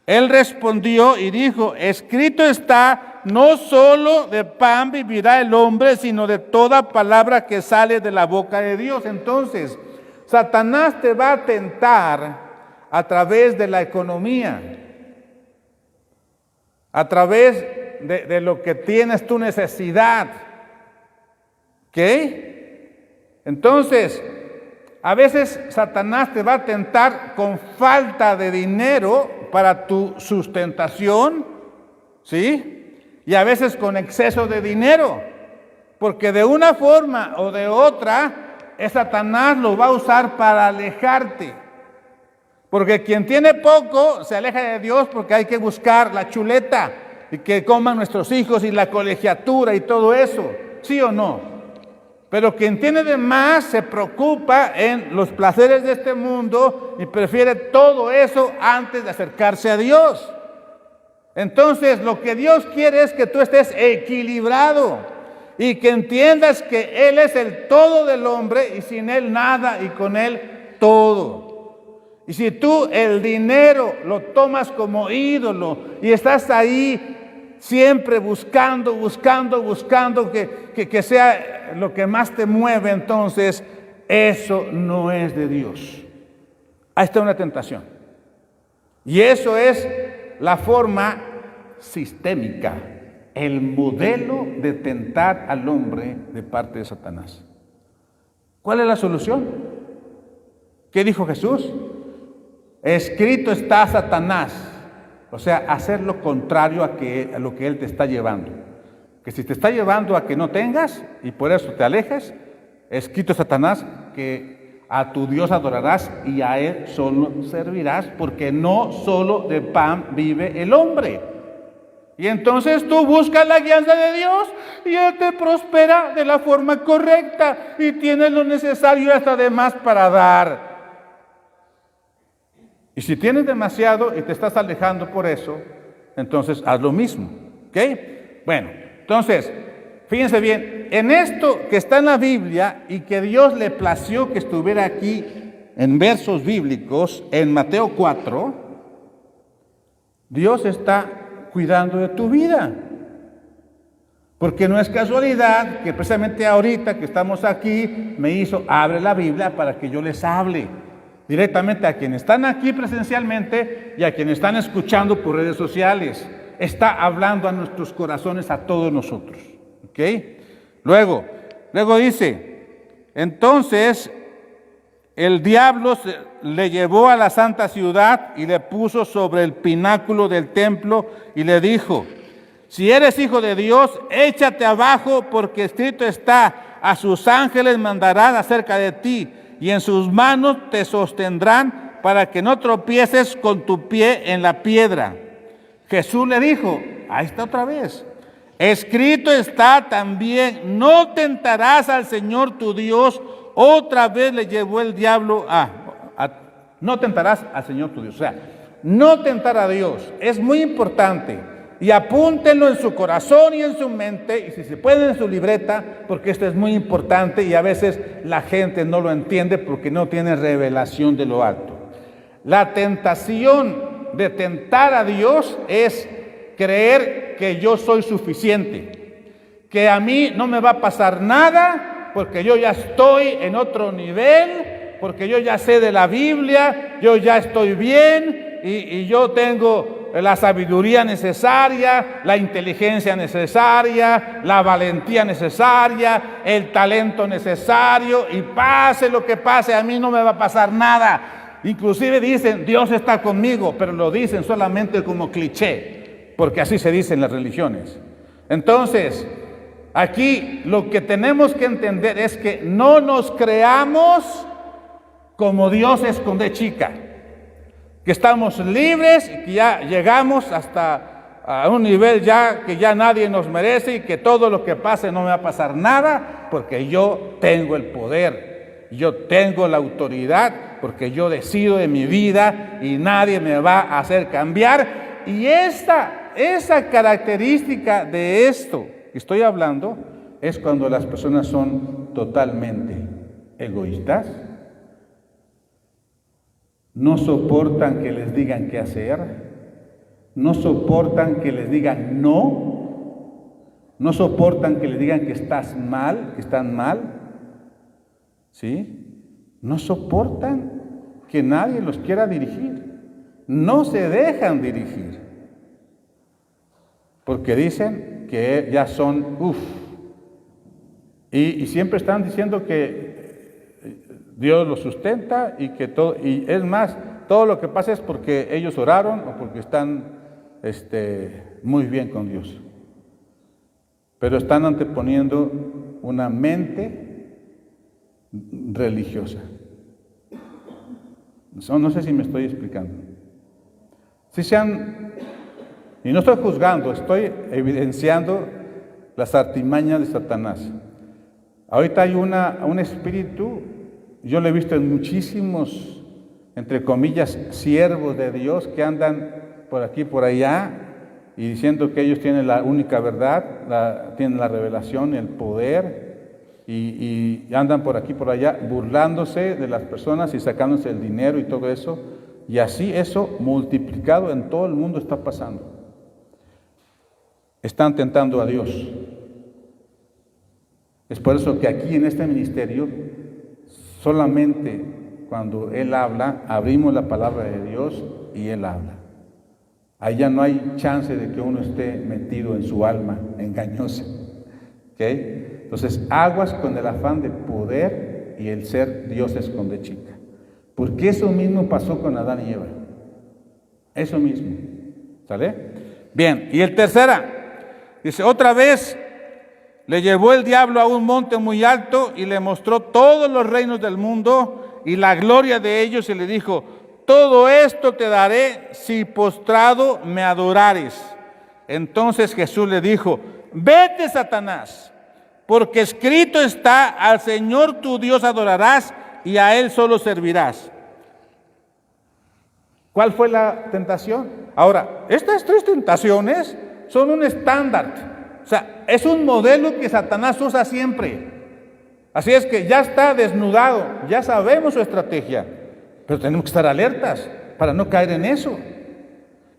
Él respondió y dijo, escrito está, no solo de pan vivirá el hombre, sino de toda palabra que sale de la boca de Dios. Entonces, Satanás te va a tentar a través de la economía, a través de lo que tienes tu necesidad. ¿Ok? Entonces, a veces Satanás te va a tentar con falta de dinero para tu sustentación, ¿sí? Y a veces con exceso de dinero, porque de una forma o de otra, Satanás lo va a usar para alejarte. Porque quien tiene poco se aleja de Dios porque hay que buscar la chuleta y que coman nuestros hijos y la colegiatura y todo eso, ¿sí o no? Pero quien tiene de más se preocupa en los placeres de este mundo y prefiere todo eso antes de acercarse a Dios. Entonces, lo que Dios quiere es que tú estés equilibrado y que entiendas que Él es el todo del hombre y sin Él nada y con Él todo. Y si tú el dinero lo tomas como ídolo y estás ahí siempre buscando que sea lo que más te mueve, entonces eso no es de Dios. Ahí está una tentación. Y eso es la forma sistémica, el modelo de tentar al hombre de parte de Satanás. ¿Cuál es la solución? ¿Qué dijo Jesús? Escrito está, Satanás. O sea, hacer lo contrario a lo que él te está llevando. Que si te está llevando a que no tengas y por eso te alejes, escrito Satanás que a tu Dios adorarás y a él solo servirás, porque no solo de pan vive el hombre. Y entonces tú buscas la guianza de Dios y él te prospera de la forma correcta y tienes lo necesario y hasta de más para dar. Y si tienes demasiado y te estás alejando por eso, entonces haz lo mismo. ¿Ok? Bueno, entonces, fíjense bien, en esto que está en la Biblia y que Dios le plació que estuviera aquí en versos bíblicos, en Mateo 4, Dios está cuidando de tu vida. Porque no es casualidad que precisamente ahorita que estamos aquí, me hizo, abre la Biblia para que yo les hable directamente a quienes están aquí presencialmente y a quienes están escuchando por redes sociales. Está hablando a nuestros corazones, a todos nosotros. ¿Ok? Luego dice, entonces el diablo le llevó a la santa ciudad y le puso sobre el pináculo del templo y le dijo, si eres hijo de Dios, échate abajo, porque escrito está, a sus ángeles mandarán acerca de ti, y en sus manos te sostendrán para que no tropieces con tu pie en la piedra. Jesús le dijo, ahí está otra vez, escrito está también, no tentarás al Señor tu Dios. Otra vez le llevó el diablo no tentarás al Señor tu Dios. O sea, no tentar a Dios es muy importante. Y apúntenlo en su corazón y en su mente, y si se puede en su libreta, porque esto es muy importante y a veces la gente no lo entiende porque no tiene revelación de lo alto. La tentación de tentar a Dios es creer que yo soy suficiente, que a mí no me va a pasar nada porque yo ya estoy en otro nivel, porque yo ya sé de la Biblia, yo ya estoy bien y yo tengo la sabiduría necesaria, la inteligencia necesaria, la valentía necesaria, el talento necesario, y pase lo que pase, a mí no me va a pasar nada. Inclusive dicen, Dios está conmigo, pero lo dicen solamente como cliché, porque así se dice en las religiones. Entonces, aquí lo que tenemos que entender es que no nos creamos como Dios esconde chica, que estamos libres y que ya llegamos hasta a un nivel ya que ya nadie nos merece y que todo lo que pase no me va a pasar nada porque yo tengo el poder, yo tengo la autoridad, porque yo decido de mi vida y nadie me va a hacer cambiar. Y esa característica de esto que estoy hablando es cuando las personas son totalmente egoístas, no soportan que les digan qué hacer, no soportan que les digan no soportan que les digan que estás mal, que están mal, ¿sí? No soportan que nadie los quiera dirigir, no se dejan dirigir, porque dicen que ya son, y siempre están diciendo que Dios los sustenta y que todo, y es más, todo lo que pasa es porque ellos oraron o porque están muy bien con Dios. Pero están anteponiendo una mente religiosa. No sé si me estoy explicando. Y no estoy juzgando, estoy evidenciando las artimañas de Satanás. Ahorita hay un espíritu. Yo lo he visto en muchísimos, entre comillas, siervos de Dios que andan por aquí, por allá, y diciendo que ellos tienen la única verdad, tienen la revelación, el poder, y andan por aquí, por allá, burlándose de las personas y sacándose el dinero y todo eso, y así eso multiplicado en todo el mundo está pasando. Están tentando a Dios. Es por eso que aquí en este ministerio, solamente cuando Él habla, abrimos la palabra de Dios y Él habla. Ahí ya no hay chance de que uno esté metido en su alma engañosa. ¿Okay? Entonces, aguas con el afán de poder y el ser Dios esconde chica. Porque eso mismo pasó con Adán y Eva. Eso mismo. ¿Sale? Bien, y el tercera, dice, otra vez le llevó el diablo a un monte muy alto y le mostró todos los reinos del mundo y la gloria de ellos y le dijo, todo esto te daré si postrado me adorares. Entonces Jesús le dijo, vete, Satanás, porque escrito está, al Señor tu Dios adorarás y a Él solo servirás. ¿Cuál fue la tentación? Ahora, estas tres tentaciones son un estándar. O sea, es un modelo que Satanás usa siempre. Así es que ya está desnudado, ya sabemos su estrategia, pero tenemos que estar alertas para no caer en eso.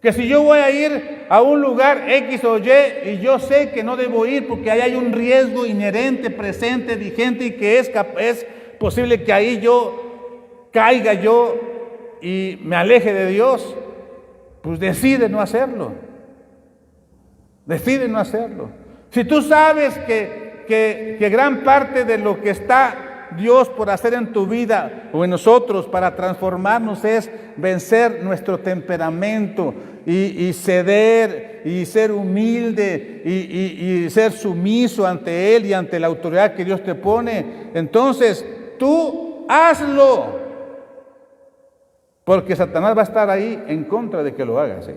Que si yo voy a ir a un lugar X o Y y yo sé que no debo ir porque ahí hay un riesgo inherente, presente, vigente y que es posible que ahí yo caiga y me aleje de Dios, pues decide no hacerlo. Decide no hacerlo. Si tú sabes que gran parte de lo que está Dios por hacer en tu vida o en nosotros para transformarnos es vencer nuestro temperamento y ceder y ser humilde y ser sumiso ante Él y ante la autoridad que Dios te pone, entonces tú hazlo. Porque Satanás va a estar ahí en contra de que lo hagas.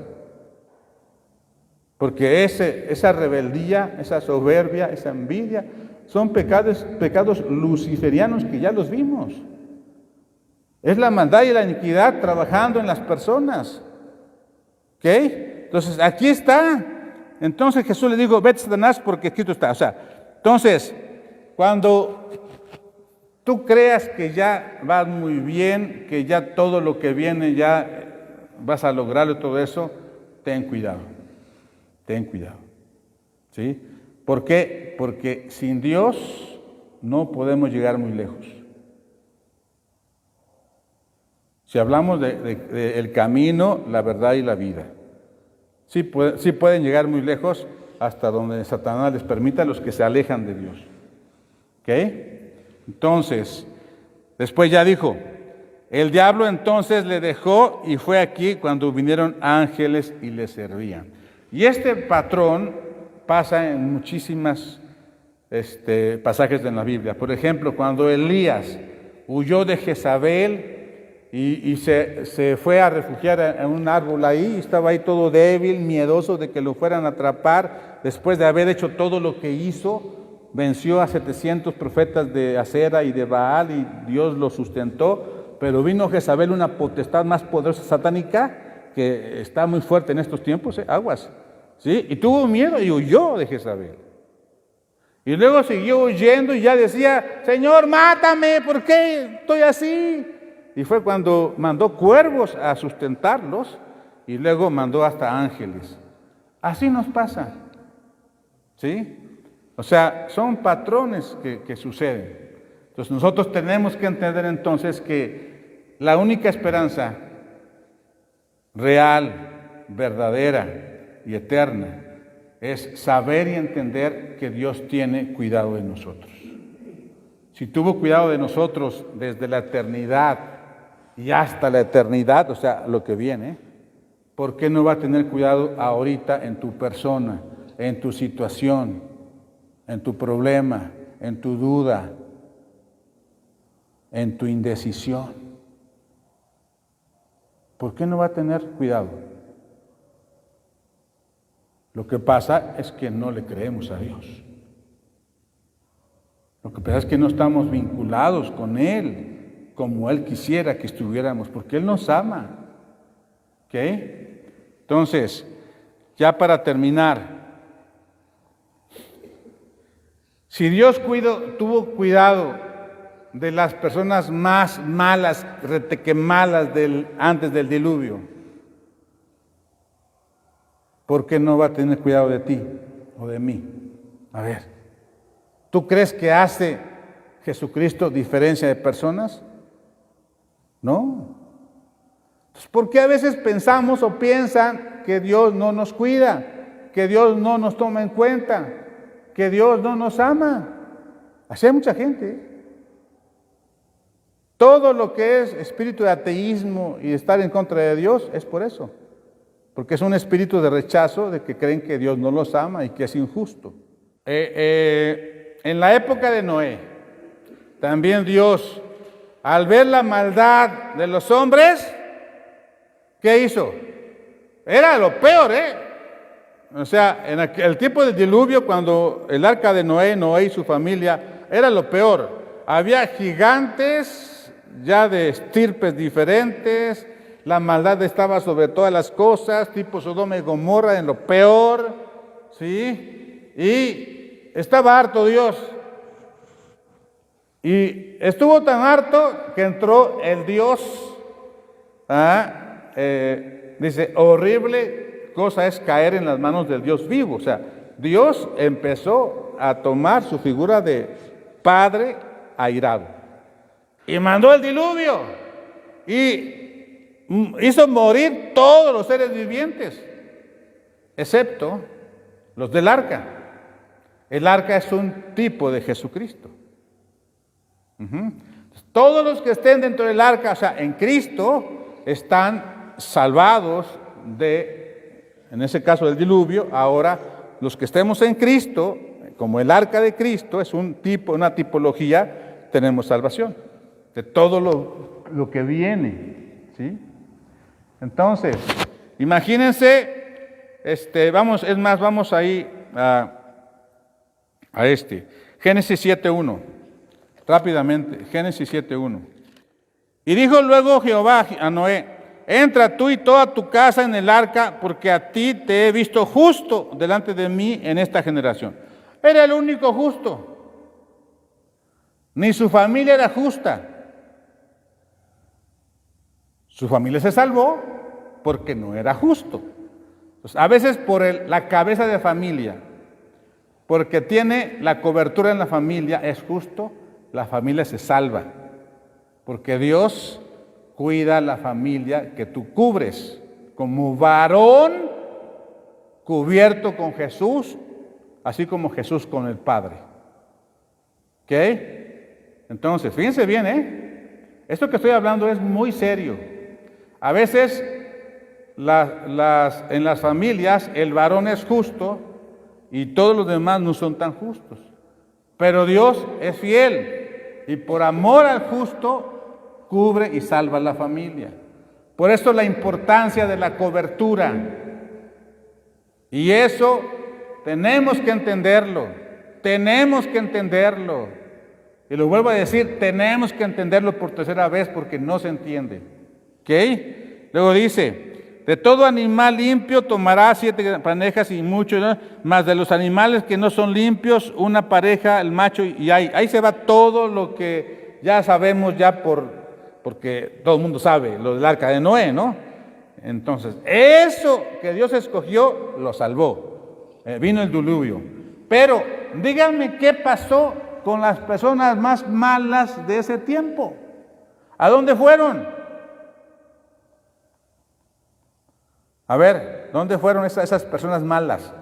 Porque esa rebeldía, esa soberbia, esa envidia, son pecados luciferianos que ya los vimos. Es la maldad y la iniquidad trabajando en las personas. ¿Ok? Entonces, aquí está. Entonces Jesús le dijo, vete, Satanás, porque escrito está. O sea, entonces, cuando tú creas que ya vas muy bien, que ya todo lo que viene ya vas a lograrlo y todo eso, ten cuidado. Ten cuidado. ¿Sí? ¿Por qué? Porque sin Dios no podemos llegar muy lejos. Si hablamos del camino, la verdad y la vida. Sí pueden llegar muy lejos hasta donde Satanás les permita a los que se alejan de Dios. ¿Ok? Entonces, después ya dijo, el diablo entonces le dejó y fue aquí cuando vinieron ángeles y le servían. Y este patrón pasa en muchísimas pasajes de la Biblia. Por ejemplo, cuando Elías huyó de Jezabel y se fue a refugiar en un árbol ahí, estaba ahí todo débil, miedoso de que lo fueran a atrapar, después de haber hecho todo lo que hizo, venció a 700 profetas de Acera y de Baal y Dios lo sustentó, pero vino Jezabel, una potestad más poderosa satánica que está muy fuerte en estos tiempos, aguas, ¿sí? Y tuvo miedo y huyó de Jezabel. Y luego siguió huyendo y ya decía, Señor, mátame, ¿por qué estoy así? Y fue cuando mandó cuervos a sustentarlos y luego mandó hasta ángeles. Así nos pasa, ¿sí? O sea, son patrones que suceden. Entonces nosotros tenemos que entender entonces que la única esperanza real, verdadera y eterna es saber y entender que Dios tiene cuidado de nosotros. Si tuvo cuidado de nosotros desde la eternidad y hasta la eternidad, o sea, lo que viene, ¿por qué no va a tener cuidado ahorita en tu persona, en tu situación, en tu problema, en tu duda, en tu indecisión? ¿Por qué no va a tener cuidado? Lo que pasa es que no le creemos a Dios. Lo que pasa es que no estamos vinculados con Él como Él quisiera que estuviéramos, porque Él nos ama. ¿Ok? Entonces, ya para terminar, si Dios tuvo cuidado de las personas más malas, reteque malas antes del diluvio, ¿por qué no va a tener cuidado de ti o de mí? A ver, ¿tú crees que hace Jesucristo diferencia de personas? No. Entonces, ¿por qué a veces pensamos o piensan que Dios no nos cuida, que Dios no nos toma en cuenta, que Dios no nos ama? Así hay mucha gente. Todo lo que es espíritu de ateísmo y estar en contra de Dios es por eso. Porque es un espíritu de rechazo, de que creen que Dios no los ama y que es injusto. En la época de Noé, también Dios, al ver la maldad de los hombres, ¿qué hizo? Era lo peor, O sea, en el tiempo del diluvio, cuando el arca de Noé y su familia, era lo peor. Había gigantes ya de estirpes diferentes, la maldad estaba sobre todas las cosas, tipo Sodoma y Gomorra, en lo peor, ¿sí? Y estaba harto Dios. Y estuvo tan harto que entró el Dios, dice, horrible cosa es caer en las manos del Dios vivo. O sea, Dios empezó a tomar su figura de padre airado. Y mandó el diluvio. Y hizo morir todos los seres vivientes, excepto los del arca. El arca es un tipo de Jesucristo. Todos los que estén dentro del arca, o sea, en Cristo, están salvados en ese caso del diluvio. Ahora, los que estemos en Cristo, como el arca de Cristo, es una tipología, tenemos salvación de todo lo que viene, ¿sí? Entonces, imagínense, vamos ahí a Génesis 7:1. Rápidamente, Génesis 7:1. Y dijo luego Jehová a Noé: entra tú y toda tu casa en el arca, porque a ti te he visto justo delante de mí en esta generación. Era el único justo. Ni su familia era justa. Su familia se salvó porque no era justo. Pues a veces por la cabeza de familia, porque tiene la cobertura en la familia, es justo, la familia se salva, porque Dios cuida la familia que tú cubres, como varón cubierto con Jesús, así como Jesús con el Padre. ¿Ok? Entonces, fíjense bien, esto que estoy hablando es muy serio. A veces en las familias el varón es justo y todos los demás no son tan justos. Pero Dios es fiel y por amor al justo cubre y salva a la familia. Por eso la importancia de la cobertura. Y eso tenemos que entenderlo. Tenemos que entenderlo. Y lo vuelvo a decir, tenemos que entenderlo por tercera vez porque no se entiende. ¿Ok? Luego dice: de todo animal limpio tomará 7 parejas y muchos, ¿no? Más de los animales que no son limpios, una pareja, el macho, y ahí se va todo lo que ya sabemos porque todo el mundo sabe, lo del arca de Noé, ¿no? Entonces, eso que Dios escogió, lo salvó. Vino el diluvio. Pero, díganme qué pasó con las personas más malas de ese tiempo. ¿A dónde fueron? A ver, ¿dónde fueron esas personas malas?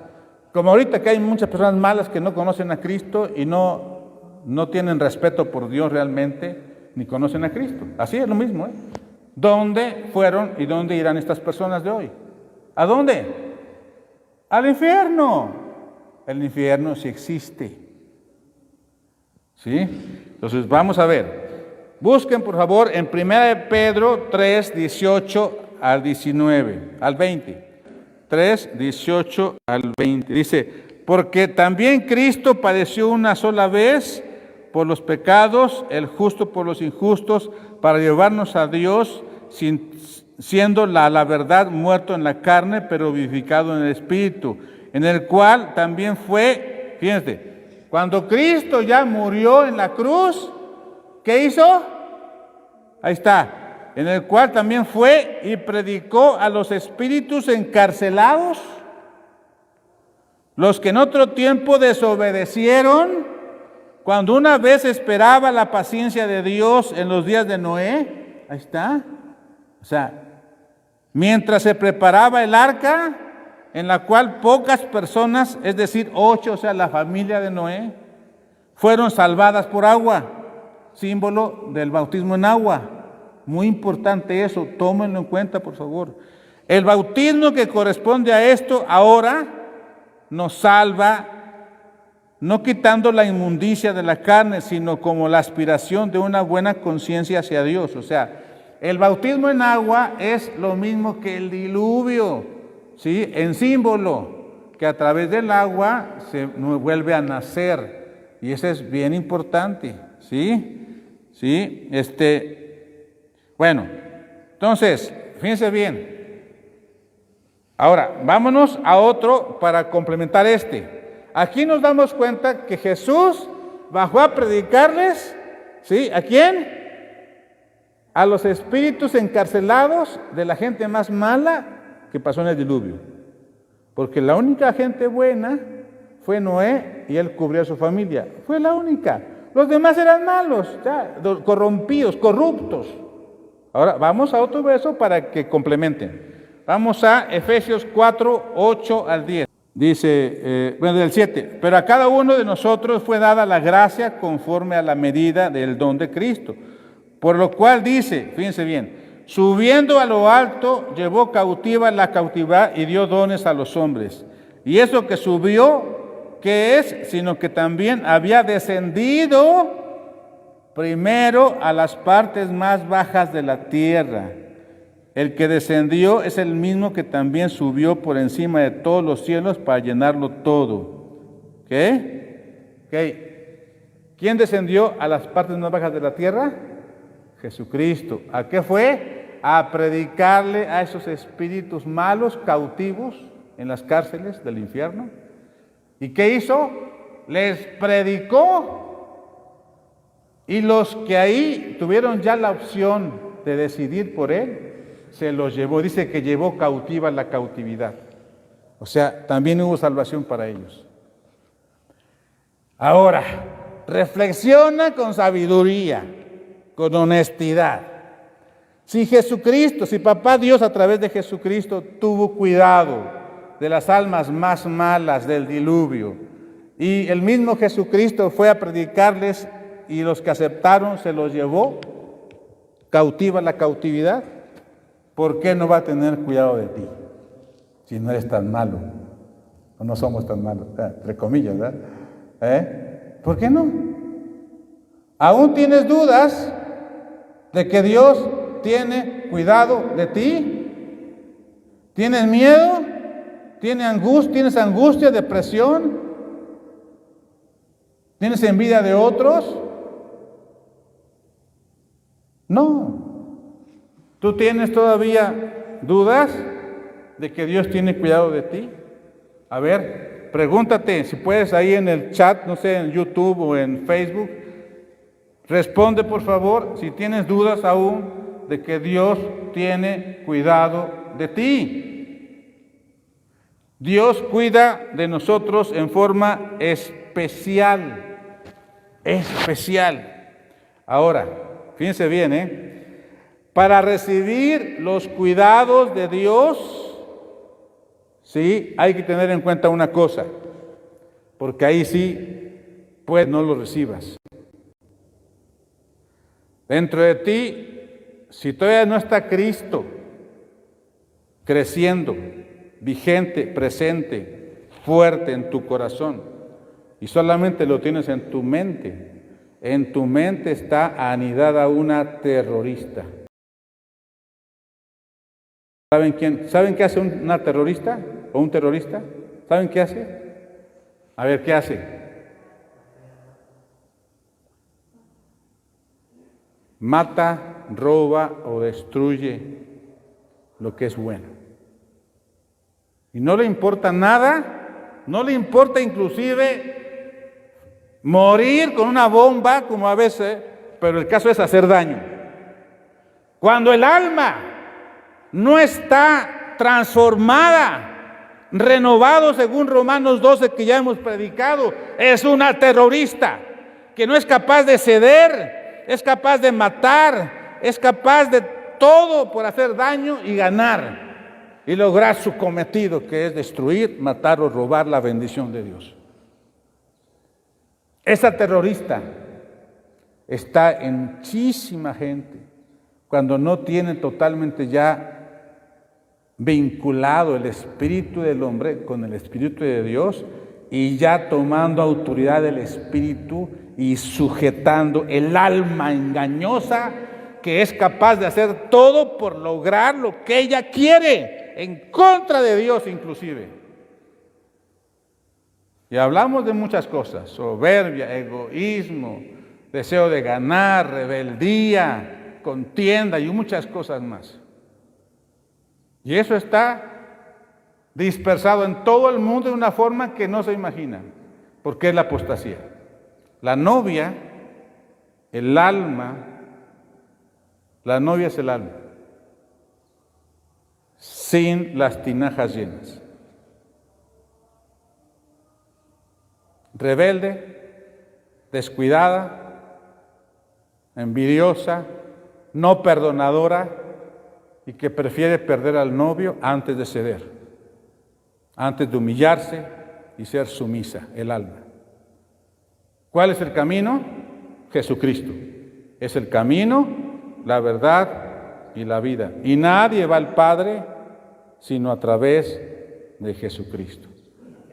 Como ahorita que hay muchas personas malas que no conocen a Cristo y no tienen respeto por Dios realmente, ni conocen a Cristo. Así es lo mismo, ¿Dónde fueron y dónde irán estas personas de hoy? ¿A dónde? Al infierno. El infierno sí existe. ¿Sí? Entonces vamos a ver. Busquen por favor en 1 Pedro 3, 18 al 19, al 20. 3, 18 al 20. Dice: porque también Cristo padeció una sola vez por los pecados, el justo por los injustos, para llevarnos a Dios, siendo la verdad muerto en la carne, pero vivificado en el Espíritu, en el cual también fue, fíjense, cuando Cristo ya murió en la cruz, ¿qué hizo? Ahí está, en el cual también fue y predicó a los espíritus encarcelados, los que en otro tiempo desobedecieron, cuando una vez esperaba la paciencia de Dios en los días de Noé. Ahí está. O sea, mientras se preparaba el arca, en la cual pocas personas, es decir, 8, o sea, la familia de Noé, fueron salvadas por agua. símbolo del bautismo en agua. Muy importante eso, tómenlo en cuenta, por favor. El bautismo que corresponde a esto ahora nos salva, no quitando la inmundicia de la carne, sino como la aspiración de una buena conciencia hacia Dios. O sea, el bautismo en agua es lo mismo que el diluvio, ¿sí? En símbolo, que a través del agua se vuelve a nacer. Y eso es bien importante, ¿sí? ¿Sí? Bueno, entonces, fíjense bien. Ahora, vámonos a otro para complementar Aquí nos damos cuenta que Jesús bajó a predicarles, ¿sí? ¿A quién? A los espíritus encarcelados de la gente más mala que pasó en el diluvio. Porque la única gente buena fue Noé y él cubrió a su familia. Fue la única. Los demás eran malos, ya, corrompidos, corruptos. Ahora, vamos a otro verso para que complementen. Vamos a Efesios 4, 8 al 10. Dice, del 7, pero a cada uno de nosotros fue dada la gracia conforme a la medida del don de Cristo. Por lo cual dice, fíjense bien, subiendo a lo alto, llevó cautiva la cautividad y dio dones a los hombres. Y eso que subió, ¿qué es? Sino que también había descendido primero a las partes más bajas de la tierra. El que descendió es el mismo que también subió por encima de todos los cielos para llenarlo todo. ¿Qué? ¿Quién descendió a las partes más bajas de la tierra? Jesucristo. ¿A qué fue? A predicarle a esos espíritus malos, cautivos en las cárceles del infierno. ¿Y qué hizo? Les predicó. Y los que ahí tuvieron ya la opción de decidir por él, se los llevó, dice que llevó cautiva la cautividad. O sea, también hubo salvación para ellos. Ahora, reflexiona con sabiduría, con honestidad. Si Jesucristo, si Papá Dios a través de Jesucristo tuvo cuidado de las almas más malas del diluvio, y el mismo Jesucristo fue a predicarles y los que aceptaron se los llevó cautiva la cautividad, ¿por qué no va a tener cuidado de ti? Si no eres tan malo, o no somos tan malos, entre comillas, ¿verdad? ¿Por qué no? ¿Aún tienes dudas de que Dios tiene cuidado de ti? ¿Tienes miedo? ¿Tienes angustia, depresión? ¿Tienes envidia de otros? No. ¿Tú tienes todavía dudas de que Dios tiene cuidado de ti? A ver, pregúntate, si puedes ahí en el chat, no sé, en YouTube o en Facebook, responde por favor si tienes dudas aún de que Dios tiene cuidado de ti. Dios cuida de nosotros en forma especial. Ahora, fíjense bien, para recibir los cuidados de Dios, sí, hay que tener en cuenta una cosa, porque ahí sí, pues no lo recibas. Dentro de ti, si todavía no está Cristo creciendo, vigente, presente, fuerte en tu corazón, y solamente lo tienes en tu mente está anidada una terrorista. ¿Saben qué hace una terrorista o un terrorista? ¿Saben qué hace? A ver, ¿qué hace? Mata, roba o destruye lo que es bueno. Y no le importa nada, no le importa inclusive morir con una bomba, como a veces, pero el caso es hacer daño. Cuando el alma no está transformada, renovado según Romanos 12 que ya hemos predicado, es una terrorista que no es capaz de ceder, es capaz de matar, es capaz de todo por hacer daño y ganar y lograr su cometido, que es destruir, matar o robar la bendición de Dios. Esa terrorista está en muchísima gente cuando no tiene totalmente ya vinculado el espíritu del hombre con el espíritu de Dios y ya tomando autoridad del espíritu y sujetando el alma engañosa que es capaz de hacer todo por lograr lo que ella quiere, en contra de Dios inclusive. Y hablamos de muchas cosas: soberbia, egoísmo, deseo de ganar, rebeldía, contienda y muchas cosas más. Y eso está dispersado en todo el mundo de una forma que no se imagina, porque es la apostasía. La novia, el alma, la novia es el alma, sin las tinajas llenas. Rebelde, descuidada, envidiosa, no perdonadora, y que prefiere perder al novio antes de ceder, antes de humillarse y ser sumisa, el alma. ¿Cuál es el camino? Jesucristo. Es el camino, la verdad y la vida. Y nadie va al Padre sino a través de Jesucristo.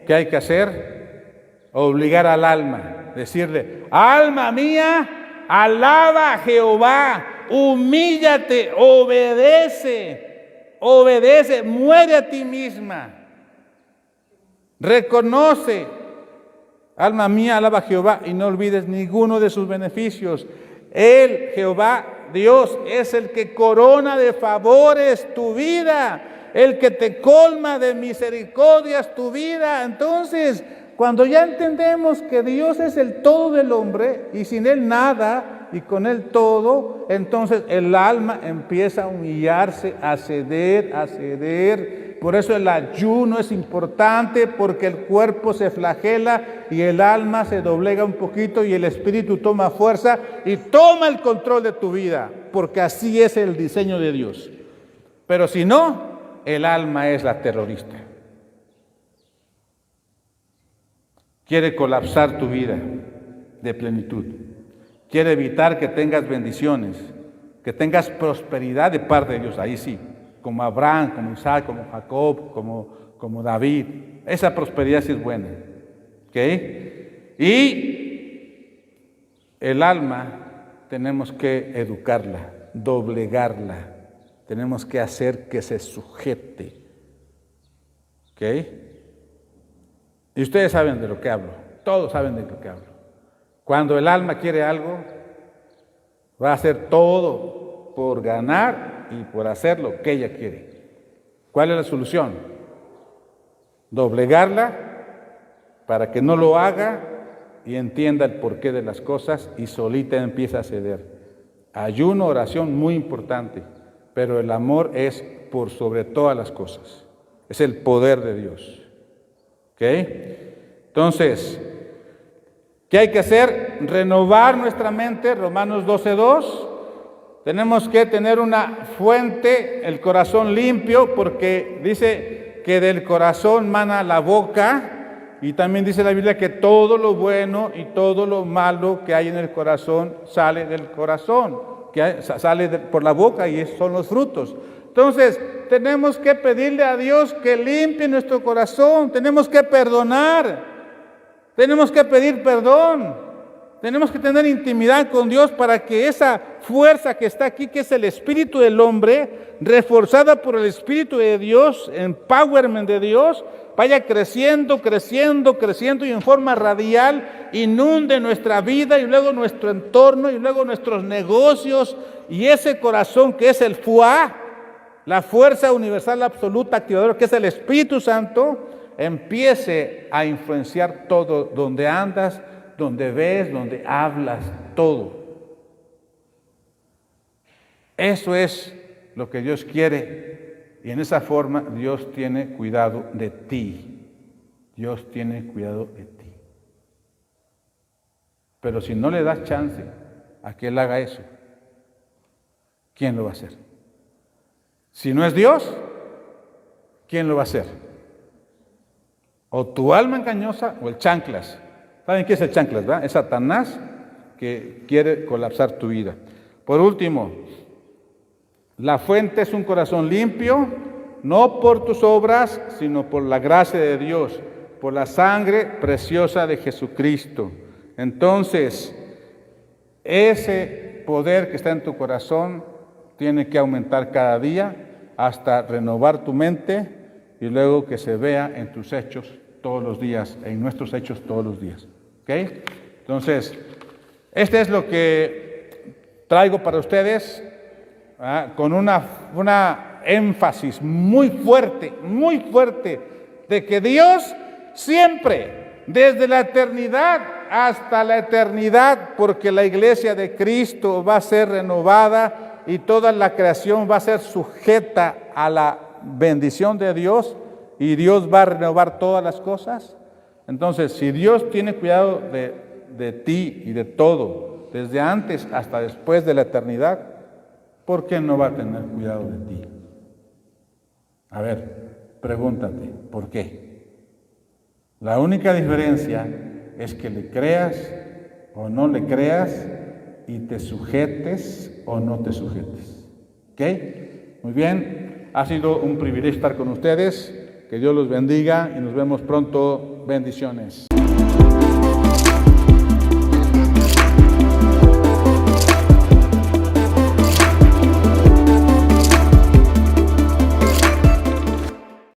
¿Qué hay que hacer? Obligar al alma, decirle: alma mía, alaba a Jehová. Humíllate, obedece, muere a ti misma. Reconoce, alma mía, alaba a Jehová y no olvides ninguno de sus beneficios. Él, Jehová, Dios, es el que corona de favores tu vida, el que te colma de misericordias tu vida. Entonces, cuando ya entendemos que Dios es el todo del hombre y sin Él nada, y con Él todo, entonces el alma empieza a humillarse, a ceder. Por eso el ayuno es importante, porque el cuerpo se flagela y el alma se doblega un poquito y el espíritu toma fuerza y toma el control de tu vida, porque así es el diseño de Dios. Pero si no, el alma es la terrorista. Quiere colapsar tu vida de plenitud. Quiere evitar que tengas bendiciones, que tengas prosperidad de parte de Dios. Ahí sí, como Abraham, como Isaac, como Jacob, como David. Esa prosperidad sí es buena. ¿Ok? Y el alma tenemos que educarla, doblegarla. Tenemos que hacer que se sujete. ¿Ok? Y ustedes saben de lo que hablo. Todos saben de lo que hablo. Cuando el alma quiere algo, va a hacer todo por ganar y por hacer lo que ella quiere. ¿Cuál es la solución? Doblegarla para que no lo haga y entienda el porqué de las cosas y solita empieza a ceder. Ayuno, oración, muy importante, pero el amor es por sobre todas las cosas. Es el poder de Dios. ¿Ok? Entonces, ¿qué hay que hacer? Renovar nuestra mente, Romanos 12:2. Tenemos que tener una fuente, el corazón limpio, porque dice que del corazón mana la boca, y también dice la Biblia que todo lo bueno y todo lo malo que hay en el corazón sale del corazón, que sale por la boca y son los frutos. Entonces, tenemos que pedirle a Dios que limpie nuestro corazón, tenemos que perdonar. Tenemos que pedir perdón, tenemos que tener intimidad con Dios para que esa fuerza que está aquí, que es el espíritu del hombre, reforzada por el espíritu de Dios, empowerment de Dios, vaya creciendo y en forma radial inunde nuestra vida y luego nuestro entorno y luego nuestros negocios, y ese corazón que es el fuá, la fuerza universal absoluta activadora, que es el Espíritu Santo, empiece a influenciar todo, donde andas, donde ves, donde hablas, todo. Eso es lo que Dios quiere, y en esa forma Dios tiene cuidado de ti. Dios tiene cuidado de ti. Pero si no le das chance a que Él haga eso, ¿quién lo va a hacer? Si no es Dios, ¿quién lo va a hacer? O tu alma engañosa o el chanclas. ¿Saben qué es el chanclas, verdad? Es Satanás que quiere colapsar tu vida. Por último, la fuente es un corazón limpio, no por tus obras, sino por la gracia de Dios, por la sangre preciosa de Jesucristo. Entonces, ese poder que está en tu corazón tiene que aumentar cada día hasta renovar tu mente y luego que se vea en tus hechos todos los días, en nuestros hechos todos los días. ¿Ok? Entonces, este es lo que traigo para ustedes, con una énfasis muy fuerte, de que Dios siempre, desde la eternidad hasta la eternidad, porque la iglesia de Cristo va a ser renovada y toda la creación va a ser sujeta a la bendición de Dios y Dios va a renovar todas las cosas. Entonces, si Dios tiene cuidado de ti y de todo, desde antes hasta después de la eternidad, ¿por qué no va a tener cuidado de ti? A ver, pregúntate, ¿por qué? La única diferencia es que le creas o no le creas y te sujetes o no te sujetes. ¿Ok? Muy bien, ha sido un privilegio estar con ustedes. Que Dios los bendiga y nos vemos pronto. Bendiciones.